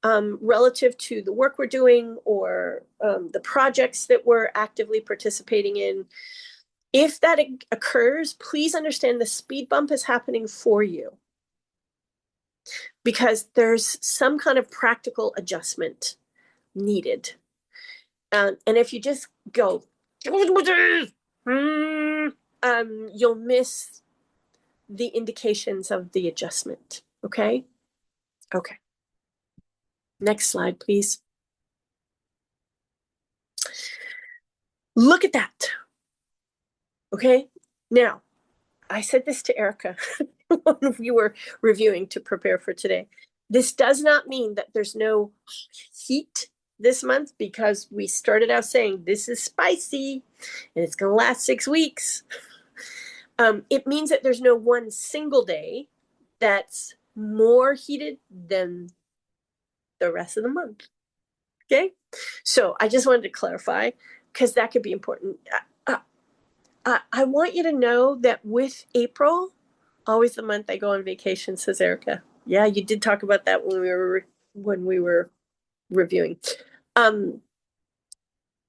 [SPEAKER 1] relative to the work we're doing, or the projects that we're actively participating in. If that occurs, please understand the speed bump is happening for you, because there's some kind of practical adjustment needed. And if you just go, you'll miss the indications of the adjustment. Okay? Okay. Next slide, please. Look at that. Okay? Now, I said this to Erica when we were reviewing to prepare for today. This does not mean that there's no heat this month, because we started out saying this is spicy and it's going to last 6 weeks. It means that there's no one single day that's more heated than the rest of the month. Okay? So I just wanted to clarify, because that could be important. I want you to know that with April, always the month I go on vacation, says Erica. Yeah, you did talk about that when we were reviewing.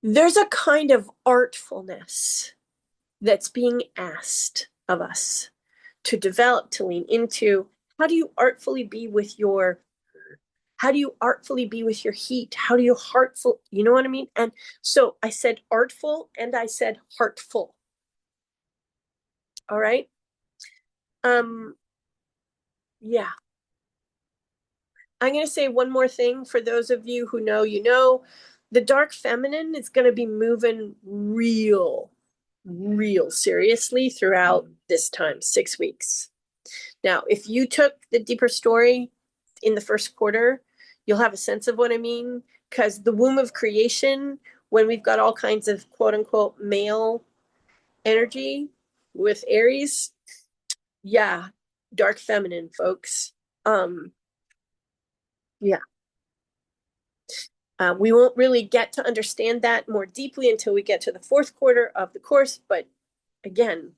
[SPEAKER 1] There's a kind of artfulness that's being asked of us to develop, to lean into. How do you artfully be with your heat? How do you heartful, you know what I mean? And so I said artful and I said heartful. All right. Yeah. I'm going to say one more thing for those of you who know, the dark feminine is going to be moving real seriously throughout this time, 6 weeks. Now, if you took the deeper story in the first quarter, you'll have a sense of what I mean, because the womb of creation, when we've got all kinds of quote unquote male energy with Aries, yeah, dark feminine, folks. Yeah. We won't really get to understand that more deeply until we get to the fourth quarter of the course. But again,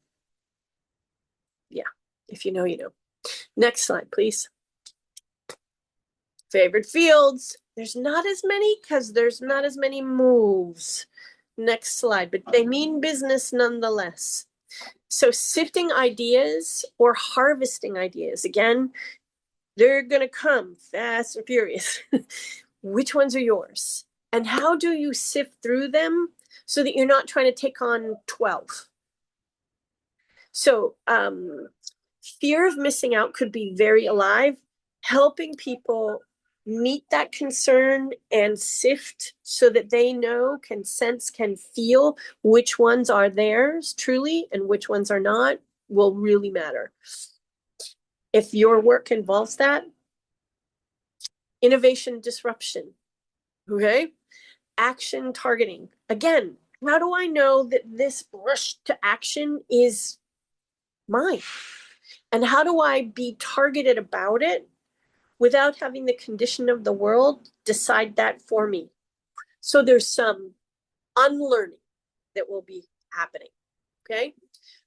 [SPEAKER 1] yeah, if you know, you know. Next slide, please. Favorite fields. There's not as many because there's not as many moves. Next slide, but they mean business nonetheless. So sifting ideas or harvesting ideas, again, they're going to come fast and furious. Which ones are yours? And how do you sift through them so that you're not trying to take on 12? So fear of missing out could be very alive, helping people meet that concern and sift so that they know, can sense, can feel which ones are theirs truly and which ones are not will really matter. If your work involves that, innovation disruption, okay? Action targeting. Again, how do I know that this rush to action is mine? And how do I be targeted about it without having the condition of the world decide that for me? So there's some unlearning that will be happening, okay?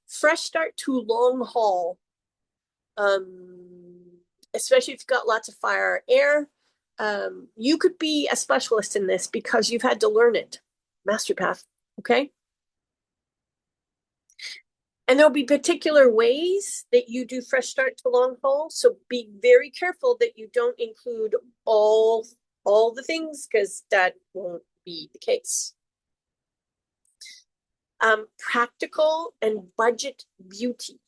[SPEAKER 1] Fresh start to long haul, especially if you've got lots of fire or air. You could be a specialist in this because you've had to learn it. Master path, okay? And there'll be particular ways that you do fresh start to long haul. So be very careful that you don't include all the things because that won't be the case. Practical and budget beauty.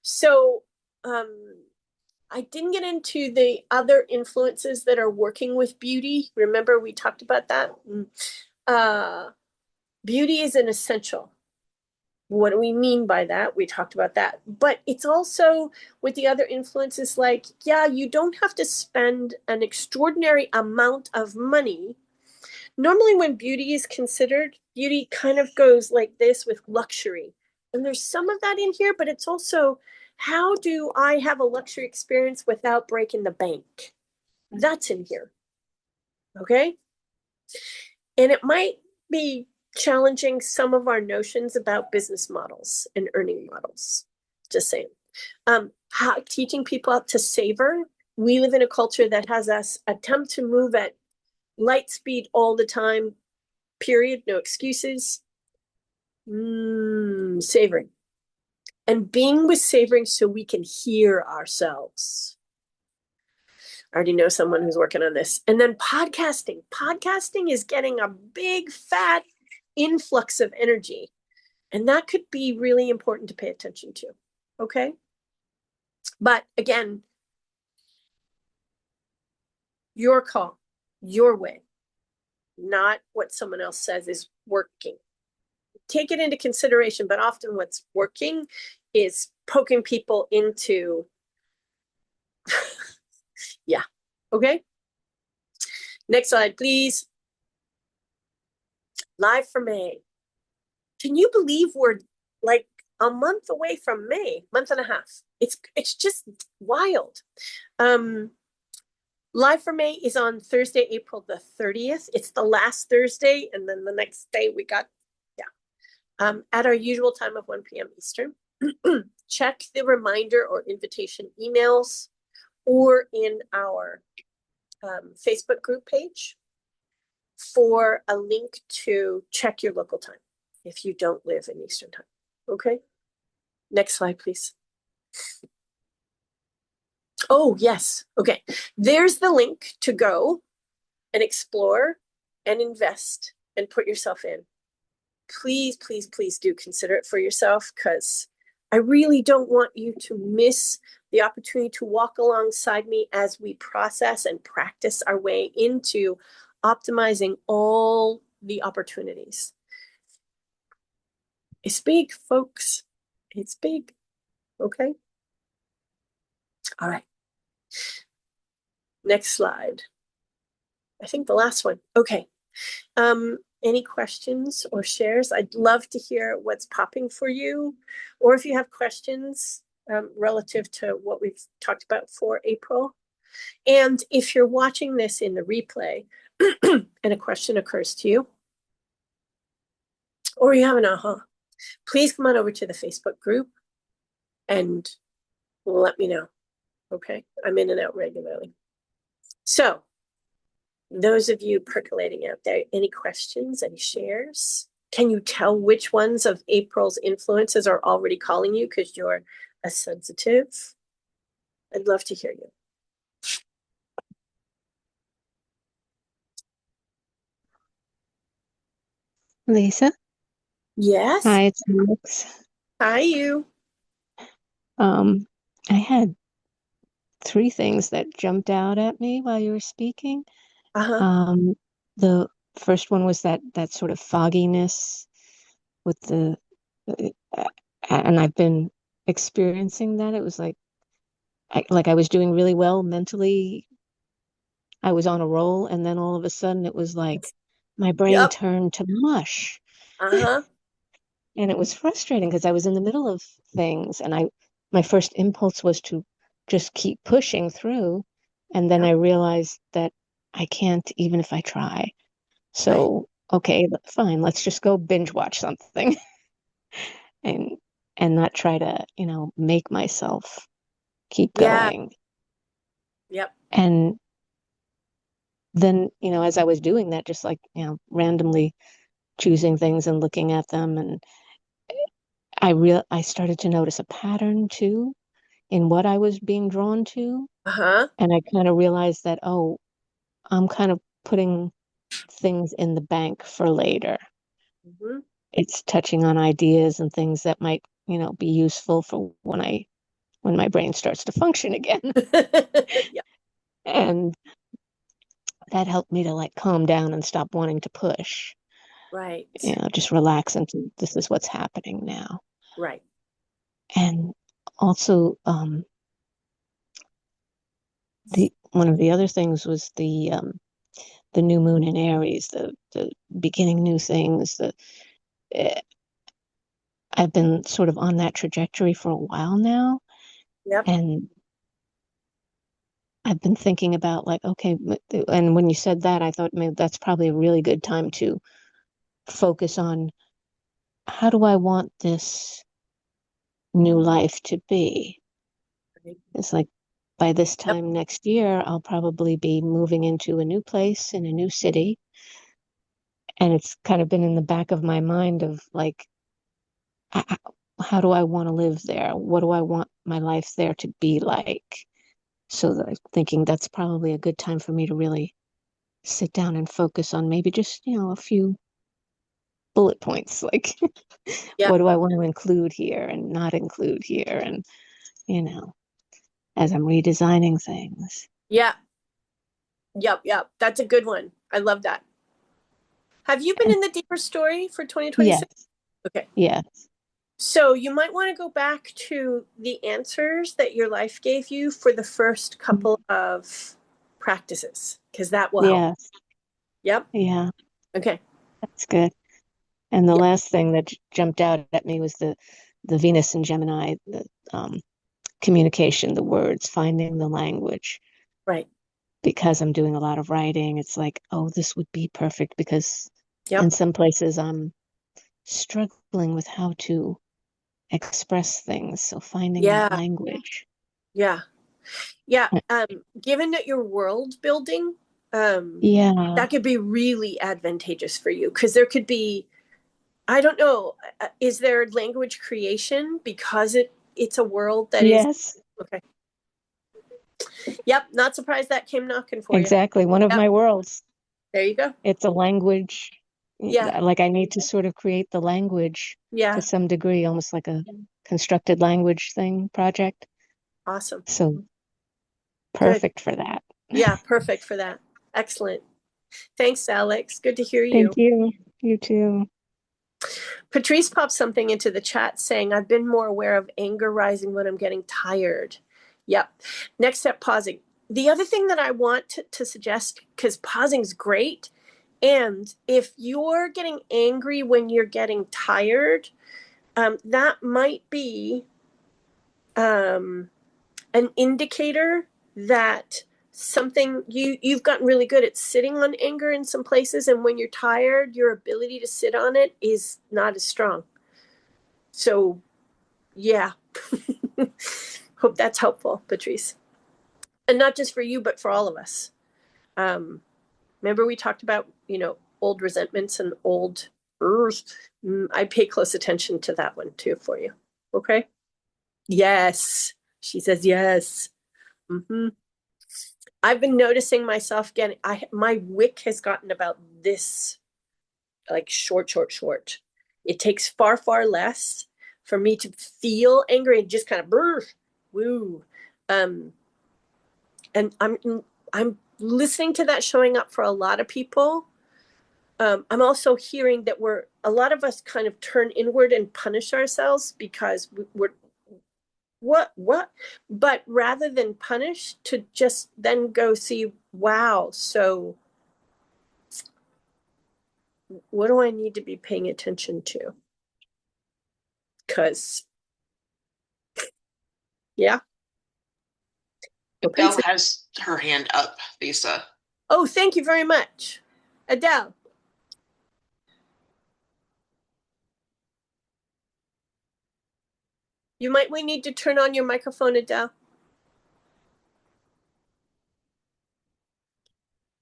[SPEAKER 1] So I didn't get into the other influences that are working with beauty. Remember, we talked about that. Beauty is an essential. What do we mean by that? We talked about that. But it's also with the other influences like, yeah, you don't have to spend an extraordinary amount of money. Normally when beauty is considered, beauty kind of goes like this with luxury. And there's some of that in here, but it's also, how do I have a luxury experience without breaking the bank? That's in here. Okay? And it might be challenging some of our notions about business models and earning models. Just saying. Teaching people how to savor. We live in a culture that has us attempt to move at light speed all the time, period, no excuses. Savoring. And being with savoring so we can hear ourselves. I already know someone who's working on this. And then podcasting. Podcasting is getting a big fat influx of energy. And that could be really important to pay attention to. Okay? But again, your call, your way, not what someone else says is working. Take it into consideration, but often what's working is poking people into, yeah. Okay? Next slide, please. Live for May. Can you believe we're like a month away from May, month and a half? It's just wild. Live for May is on Thursday, April the 30th. It's the last Thursday, and then the next day we got, at our usual time of 1 p.m. Eastern. Check the reminder or invitation emails or in our Facebook group page for a link to check your local time if you don't live in Eastern time. Okay? Next slide, please. Oh, yes. Okay. There's the link to go and explore and invest and put yourself in. Please, please, please do consider it for yourself because I really don't want you to miss the opportunity to walk alongside me as we process and practice our way into optimizing all the opportunities. It's big, folks. It's big. Okay. All right. Next slide. I think the last one. Okay. Any questions or shares? I'd love to hear what's popping for you, or if you have questions relative to what we've talked about for April. And if you're watching this in the replay and a question occurs to you, or you have an aha, please come on over to the Facebook group and let me know. Okay. I'm in and out regularly. So, those of you percolating out there, any questions, any shares? Can you tell which ones of April's influences are already calling you because you're a sensitive? I'd love to hear you.
[SPEAKER 2] Lisa,
[SPEAKER 1] Yes.
[SPEAKER 2] hi, it's Alex.
[SPEAKER 1] Hi, you.
[SPEAKER 2] Um, I had three things that jumped out at me while you were speaking.
[SPEAKER 1] Uh-huh.
[SPEAKER 2] Um, the first one was that sort of fogginess with uh, and I've been experiencing that. It was like I was doing really well mentally. I was on a roll, and then all of a sudden, it was like my brain
[SPEAKER 1] Yep.
[SPEAKER 2] turned to mush.
[SPEAKER 1] Uh-huh.
[SPEAKER 2] And it was frustrating because I was in the middle of things and my first impulse was to just keep pushing through. And then I
[SPEAKER 1] Yep.
[SPEAKER 2] realized that I can't even if I try.
[SPEAKER 1] Right.
[SPEAKER 2] So, okay, fine, let's just go binge watch something and not try to, make myself keep
[SPEAKER 1] Yeah.
[SPEAKER 2] going.
[SPEAKER 1] Yep.
[SPEAKER 2] And then, as I was doing that, just like, randomly choosing things and looking at them and I started to notice a pattern too in what I was being drawn to.
[SPEAKER 1] Uh-huh.
[SPEAKER 2] And I kind of realized that, oh, I'm kind of putting things in the bank for later.
[SPEAKER 1] Mm-hmm.
[SPEAKER 2] It's touching on ideas and things that might, be useful for when my brain starts to function again.
[SPEAKER 1] Yep.
[SPEAKER 2] And that helped me to like calm down and stop wanting to push,
[SPEAKER 1] Right.
[SPEAKER 2] just relax into this is what's happening now.
[SPEAKER 1] Right.
[SPEAKER 2] And also, the one of the other things was the new moon in Aries, the beginning new things. Eh, I've been sort of on that trajectory for a while now,
[SPEAKER 1] Yep.
[SPEAKER 2] and I've been thinking about like, okay, and when you said that, I thought maybe that's probably a really good time to focus on how do I want this new life to be?
[SPEAKER 1] Right.
[SPEAKER 2] It's like by this
[SPEAKER 1] Yep.
[SPEAKER 2] time next year, I'll probably be moving into a new place in a new city. And it's kind of been in the back of my mind of like, how do I want to live there? What do I want my life there to be like? So that I'm thinking that's probably a good time for me to really sit down and focus on maybe just, a few bullet points, like
[SPEAKER 1] Yep.
[SPEAKER 2] what do I want to include here and not include here? And, you know, as I'm redesigning things.
[SPEAKER 1] Yeah. Yep. Yep. That's a good one. I love that. Have you been
[SPEAKER 2] And
[SPEAKER 1] in the deeper story for 2026?
[SPEAKER 2] yes,
[SPEAKER 1] Okay.
[SPEAKER 2] yes,
[SPEAKER 1] So you might want to go back to the answers that your life gave you for the first couple of practices, because that will help.
[SPEAKER 2] yes,
[SPEAKER 1] Yep.
[SPEAKER 2] yeah,
[SPEAKER 1] Okay.
[SPEAKER 2] that's good. And the
[SPEAKER 1] Yep.
[SPEAKER 2] last thing that jumped out at me was the Venus and Gemini, the communication, the words, finding the language.
[SPEAKER 1] Right.
[SPEAKER 2] Because I'm doing a lot of writing, it's like, oh, this would be perfect because in
[SPEAKER 1] Yep.
[SPEAKER 2] some places I'm struggling with how to express things. So finding that
[SPEAKER 1] Yeah.
[SPEAKER 2] language.
[SPEAKER 1] Yeah. Yeah. Given that you're world building,
[SPEAKER 2] Yeah.
[SPEAKER 1] that could be really advantageous for you because there could be, I don't know, is there language creation because it's a world that is
[SPEAKER 2] Yes,
[SPEAKER 1] okay. Yep. Not surprised that came knocking for you.
[SPEAKER 2] exactly. One of
[SPEAKER 1] Yep.
[SPEAKER 2] my worlds.
[SPEAKER 1] There you go.
[SPEAKER 2] It's a language.
[SPEAKER 1] Yeah.
[SPEAKER 2] Like I need to sort of create the language to
[SPEAKER 1] Yeah.
[SPEAKER 2] some degree, almost like a constructed language thing project.
[SPEAKER 1] Awesome.
[SPEAKER 2] So
[SPEAKER 1] Good.
[SPEAKER 2] perfect for that.
[SPEAKER 1] Yeah. Perfect for that. Excellent. Thanks, Alex. Good to hear
[SPEAKER 2] Thank
[SPEAKER 1] you.
[SPEAKER 2] you. You too.
[SPEAKER 1] Patrice popped something into the chat saying, I've been more aware of anger rising when I'm getting tired. Yep. Next step, pausing. The other thing that I want to suggest, because pausing's great, and if you're getting angry when you're getting tired, that might be um, an indicator that something you've gotten really good at sitting on anger in some places, and when you're tired, your ability to sit on it is not as strong. So, yeah. Hope that's helpful, Patrice. And not just for you, but for all of us. Um, Remember we talked about, old resentments and old. I pay close attention to that one too for you. Okay. Yes. She says yes. Mm-hmm. I've been noticing myself getting. My wick has gotten about this, like short, short, short. It takes far, far less for me to feel angry and just kind of woo. Um, and I'm listening to that showing up for a lot of people. I'm also hearing that a lot of us kind of turn inward and punish ourselves because we're what, but rather than punish, to just then go see, wow, so what do I need to be paying attention to? Because yeah,
[SPEAKER 3] Adele
[SPEAKER 1] propensity.
[SPEAKER 3] has her hand up, Lisa.
[SPEAKER 1] Oh, thank you very much, Adele. We need to turn on your microphone, Adele.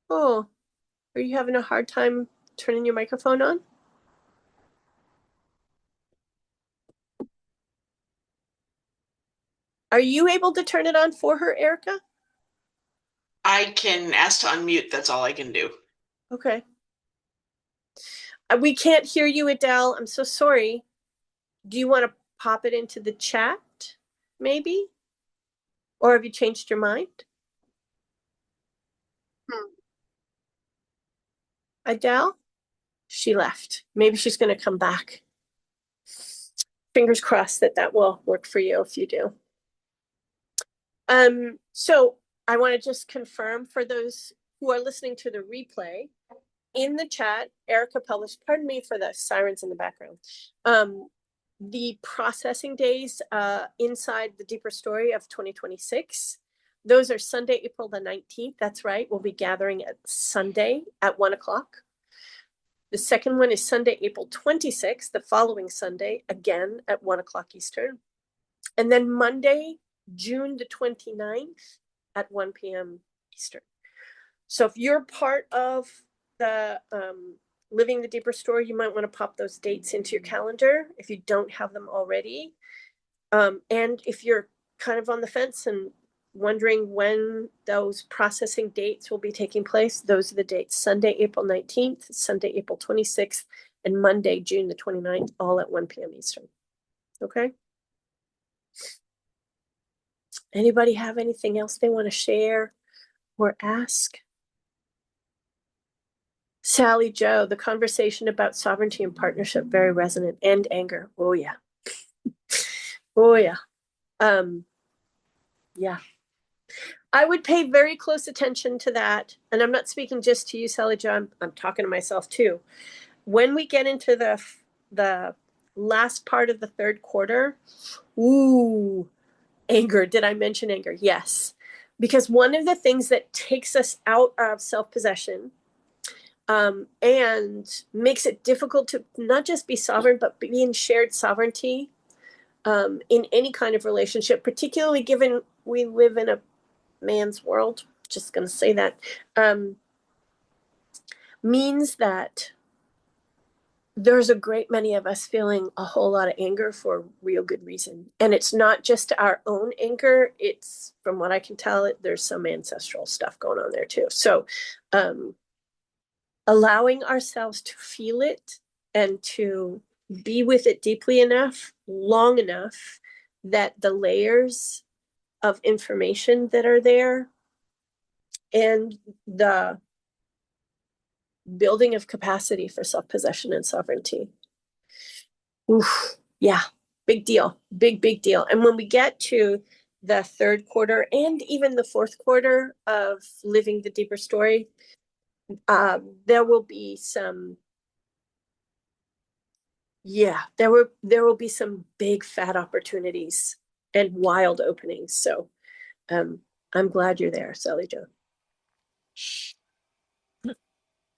[SPEAKER 1] Oh, are you having a hard time turning your microphone on? Are you able to turn it on for her, Erica?
[SPEAKER 3] I can ask to unmute. That's all I can do.
[SPEAKER 1] Okay. We can't hear you, Adele. I'm so sorry. Do you want to pop it into the chat, maybe? Or have you changed your mind? Adele? She left. Maybe she's going to come back. Fingers crossed that will work for you if you do. So I want to just confirm for those who are listening to the replay, in the chat, Erica published, pardon me for the sirens in the background, the processing days inside the deeper story of 2026. Those are Sunday, April the 19th. That's right. We'll be gathering at Sunday at 1:00. The second one is Sunday, April 26th, the following Sunday, again at 1:00 Eastern. And then Monday, June the 29th at 1 p.m. Eastern. So if you're part of the Living the Deeper Story, you might want to pop those dates into your calendar if you don't have them already. And if you're kind of on the fence and wondering when those processing dates will be taking place, those are the dates: Sunday, April 19th, Sunday, April 26th, and Monday, June the 29th, all at 1 p.m. Eastern. Okay. Anybody have anything else they want to share or ask? Sally Joe, the conversation about sovereignty and partnership, very resonant, and anger. Oh yeah. Oh yeah. Yeah. I would pay very close attention to that. And I'm not speaking just to you, Sally Joe. I'm talking to myself too. When we get into the last part of the third quarter, ooh, anger. Did I mention anger? Yes. Because one of the things that takes us out of self-possession, and makes it difficult to not just be sovereign, but be in shared sovereignty, in any kind of relationship, particularly given we live in a man's world, just going to say that, means that there's a great many of us feeling a whole lot of anger for real good reason. And it's not just our own anger. It's, from what I can tell, there's some ancestral stuff going on there too. So allowing ourselves to feel it and to be with it deeply enough, long enough, that the layers of information that are there and the building of capacity for self-possession and sovereignty. Oof, yeah, big deal, big deal. And when we get to the third quarter and even the fourth quarter of Living the Deeper Story, there will be some, there will be some big fat opportunities and wild openings. So I'm glad you're there, Sally Jo.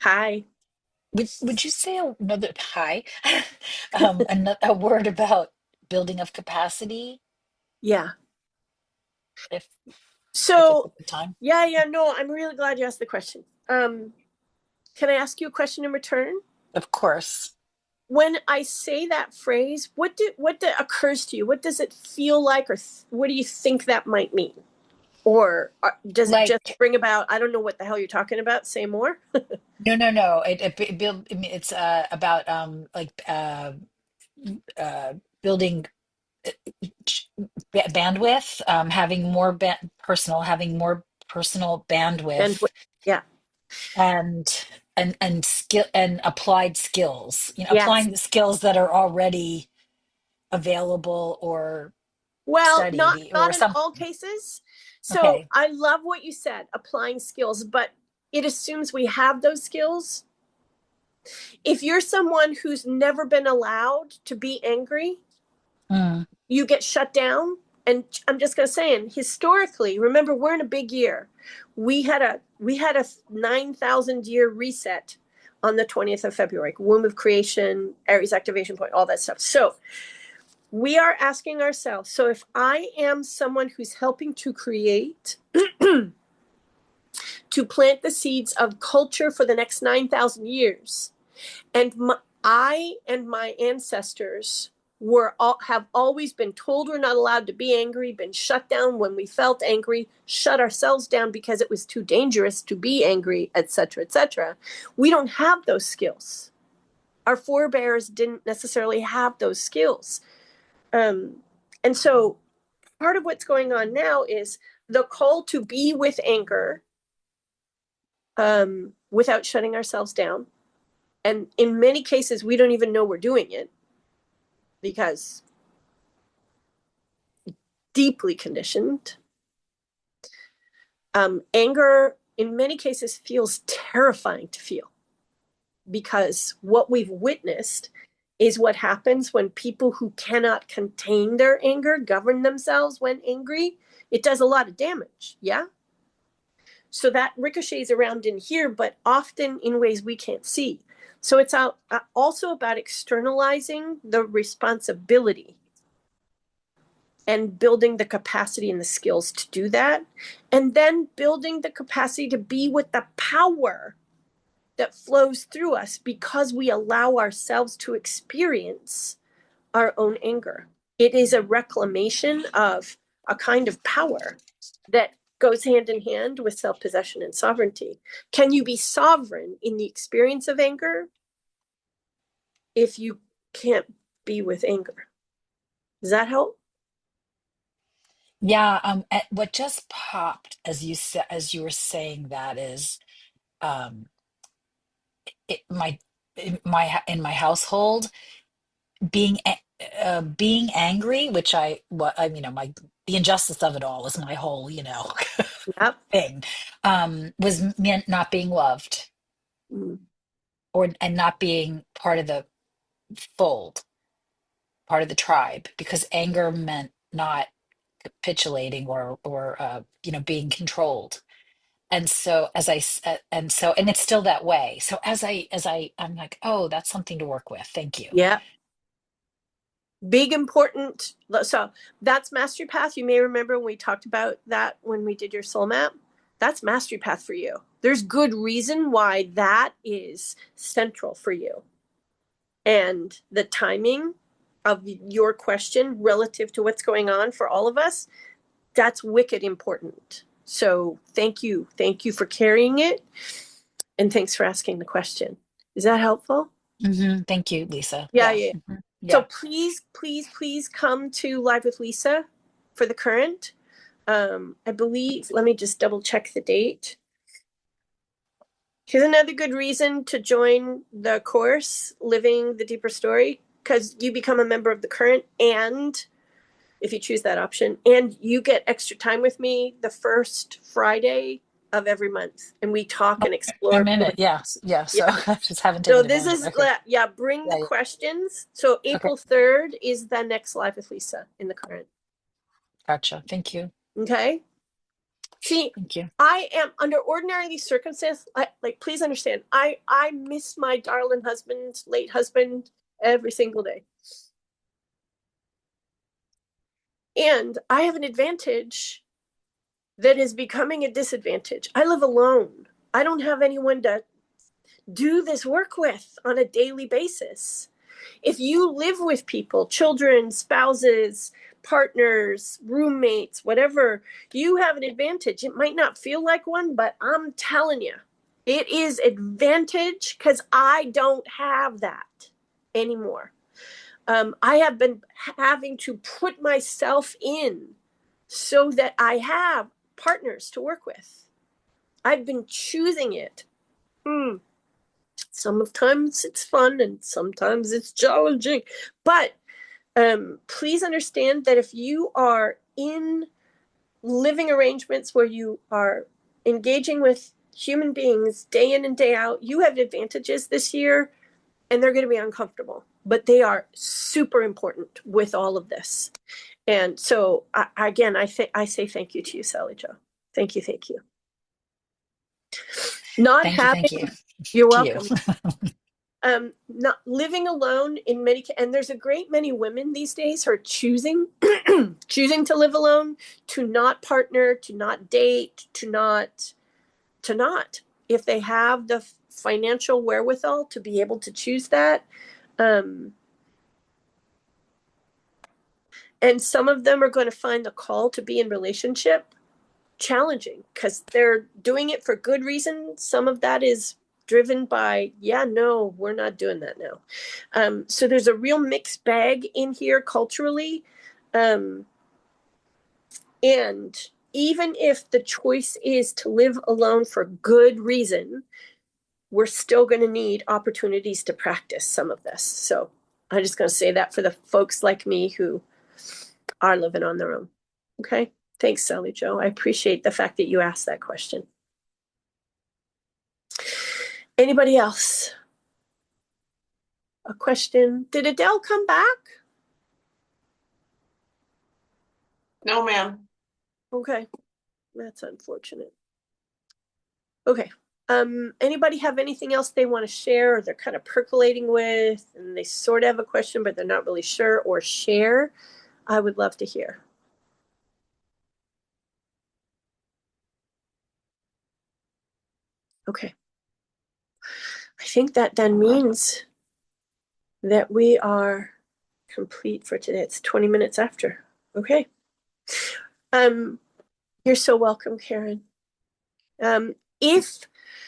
[SPEAKER 1] Hi.
[SPEAKER 4] Would you say another hi? A word about building of capacity?
[SPEAKER 1] Yeah.
[SPEAKER 4] If
[SPEAKER 1] So,
[SPEAKER 4] a good time.
[SPEAKER 1] yeah, no, I'm really glad you asked the question. Can I ask you a question in return?
[SPEAKER 4] Of course.
[SPEAKER 1] When I say that phrase, what occurs to you? What does it feel like, or what do you think that might mean? Or does it just
[SPEAKER 4] Like,
[SPEAKER 1] bring about? I don't know what the hell you're talking about. Say more.
[SPEAKER 4] no. It's about building bandwidth, having more personal
[SPEAKER 1] And
[SPEAKER 4] bandwidth,
[SPEAKER 1] yeah,
[SPEAKER 4] and skill and applied skills.
[SPEAKER 1] yes.
[SPEAKER 4] Applying the skills that are already available or
[SPEAKER 1] Well,
[SPEAKER 4] studied
[SPEAKER 1] not
[SPEAKER 4] or
[SPEAKER 1] in
[SPEAKER 4] some.
[SPEAKER 1] all cases. So
[SPEAKER 4] Okay.
[SPEAKER 1] I love what you said, applying skills, but it assumes we have those skills. If you're someone who's never been allowed to be angry,
[SPEAKER 4] Mm,
[SPEAKER 1] you get shut down. And I'm just going to say, and historically, remember, we're in a big year. We had a 9,000 year reset on the 20th of February, womb of creation, Aries activation point, all that stuff. So we are asking ourselves, so if I am someone who's helping to create, to plant the seeds of culture for the next 9,000 years, and I and my ancestors have always been told we're not allowed to be angry, been shut down when we felt angry, shut ourselves down because it was too dangerous to be angry, etc., etc. We don't have those skills. Our forebears didn't necessarily have those skills. And so part of what's going on now is the call to be with anger, without shutting ourselves down. And in many cases, we don't even know we're doing it because deeply conditioned. Anger, in many cases, feels terrifying to feel because what we've witnessed is what happens when people who cannot contain their anger govern themselves when angry. It does a lot of damage. Yeah. So that ricochets around in here, but often in ways we can't see. So it's also about externalizing the responsibility and building the capacity and the skills to do that. And then building the capacity to be with the power that flows through us because we allow ourselves to experience our own anger. It is a reclamation of a kind of power that goes hand in hand with self-possession and sovereignty. Can you be sovereign in the experience of anger if you can't be with anger? Does that help?
[SPEAKER 4] yeah. What just popped as you were saying that is, um, it, my in my household, being angry, which my the injustice of it all is my whole
[SPEAKER 1] Yep.
[SPEAKER 4] thing, was meant not being loved,
[SPEAKER 1] Mm.
[SPEAKER 4] and not being part of the fold, part of the tribe, because anger meant not capitulating or being controlled. And so and it's still that way. So I'm like, oh, that's something to work with. Thank you.
[SPEAKER 1] Yeah. Big important. So that's mastery path. You may remember when we talked about that when we did your soul map. That's mastery path for you. There's good reason why that is central for you. And the timing of your question relative to what's going on for all of us, that's wicked important. So thank you. Thank you for carrying it. And thanks for asking the question. Is that helpful?
[SPEAKER 4] Thank you, Lisa.
[SPEAKER 1] Yeah,
[SPEAKER 4] Yeah.
[SPEAKER 1] yeah. So
[SPEAKER 4] Yeah.
[SPEAKER 1] please come to Live with Lisa for the current. I believe, let me just double check the date. Here's another good reason to join the course, Living the Deeper Story, because you become a member of the current, and if you choose that option, and you get extra time with me the first Friday of every month, and we talk and explore.
[SPEAKER 4] I'm in it. Yeah. Yeah.
[SPEAKER 1] Yeah.
[SPEAKER 4] So I just haven't
[SPEAKER 1] So
[SPEAKER 4] taken
[SPEAKER 1] this
[SPEAKER 4] advantage of it.
[SPEAKER 1] is,
[SPEAKER 4] Okay.
[SPEAKER 1] yeah, bring the
[SPEAKER 4] Yeah.
[SPEAKER 1] questions. So
[SPEAKER 4] Okay.
[SPEAKER 1] April 3rd is the next Live with Lisa in the current.
[SPEAKER 4] Gotcha. Thank you.
[SPEAKER 1] Okay. See,
[SPEAKER 4] Thank you.
[SPEAKER 1] I am under ordinary circumstances. Like, please understand, I miss my darling husband, late husband, every single day. And I have an advantage that is becoming a disadvantage. I live alone. I don't have anyone to do this work with on a daily basis. If you live with people, children, spouses, partners, roommates, whatever, you have an advantage. It might not feel like one, but I'm telling you, it is advantage because I don't have that anymore. I have been having to put myself in so that I have partners to work with. I've been choosing it. Sometimes it's fun and sometimes it's challenging. But please understand that if you are in living arrangements where you are engaging with human beings day in and day out, you have advantages this year and they're going to be uncomfortable, but they are super important with all of this. And so again, I say thank you to you, Sally Jo. Thank you. Thank you. Not
[SPEAKER 4] Thank you.
[SPEAKER 1] having,
[SPEAKER 4] Thank you
[SPEAKER 1] you're
[SPEAKER 4] to you.
[SPEAKER 1] welcome. Not living alone in many, and there's a great many women these days who are choosing to live alone, to not partner, to not date, to not if they have the financial wherewithal to be able to choose that. And some of them are going to find the call to be in relationship challenging because they're doing it for good reason. Some of that is driven by, yeah, no, we're not doing that now. So there's a real mixed bag in here culturally. And even if the choice is to live alone for good reason, we're still going to need opportunities to practice some of this. So I'm just going to say that for the folks like me who are living on their own. Okay. Thanks, Sally Jo. I appreciate the fact that you asked that question. Anybody else? A question? Did Adele come back?
[SPEAKER 3] No, ma'am.
[SPEAKER 1] Okay. That's unfortunate. Okay. Anybody have anything else they want to share or they're kind of percolating with and they sort of have a question, but they're not really sure or share? I would love to hear. Okay. I think that then means that we are complete for today. It's 20 minutes after. Okay. You're so welcome, Karen.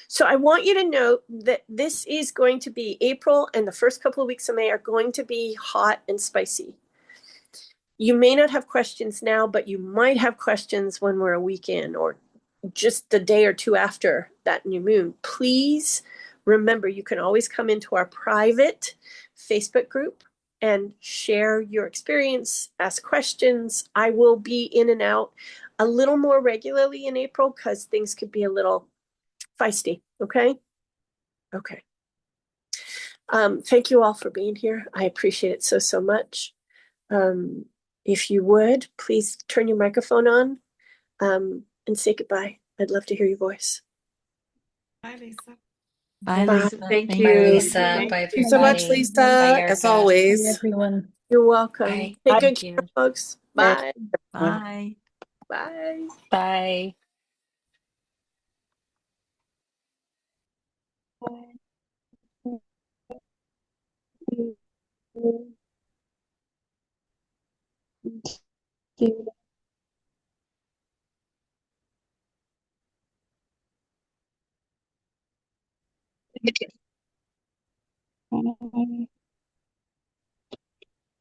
[SPEAKER 1] So I want you to note that this is going to be April and the first couple of weeks of May are going to be hot and spicy. You may not have questions now, but you might have questions when we're a week in or just the day or two after that new moon. Please remember, you can always come into our private Facebook group and share your experience, ask questions. I will be in and out a little more regularly in April because things could be a little feisty. Okay. Okay. Thank you all for being here. I appreciate it so much. If you would, please turn your microphone on and say goodbye. I'd love to hear your voice.
[SPEAKER 3] Bye, Lisa.
[SPEAKER 5] Bye,
[SPEAKER 1] Bye.
[SPEAKER 5] Lisa.
[SPEAKER 6] Thank
[SPEAKER 5] Thank
[SPEAKER 4] Bye,
[SPEAKER 6] you.
[SPEAKER 5] you.
[SPEAKER 4] Lisa.
[SPEAKER 6] Thank
[SPEAKER 4] Bye,
[SPEAKER 6] you so much,
[SPEAKER 4] everybody.
[SPEAKER 6] Lisa,
[SPEAKER 4] Bye,
[SPEAKER 6] as
[SPEAKER 4] Erica.
[SPEAKER 5] Bye,
[SPEAKER 6] always.
[SPEAKER 5] everyone.
[SPEAKER 1] You're welcome.
[SPEAKER 4] Bye.
[SPEAKER 1] Take good
[SPEAKER 5] Thank
[SPEAKER 1] care,
[SPEAKER 5] you.
[SPEAKER 1] folks.
[SPEAKER 6] Bye.
[SPEAKER 1] Bye.
[SPEAKER 5] Bye.
[SPEAKER 1] Bye.
[SPEAKER 4] Bye.
[SPEAKER 2] Thank you.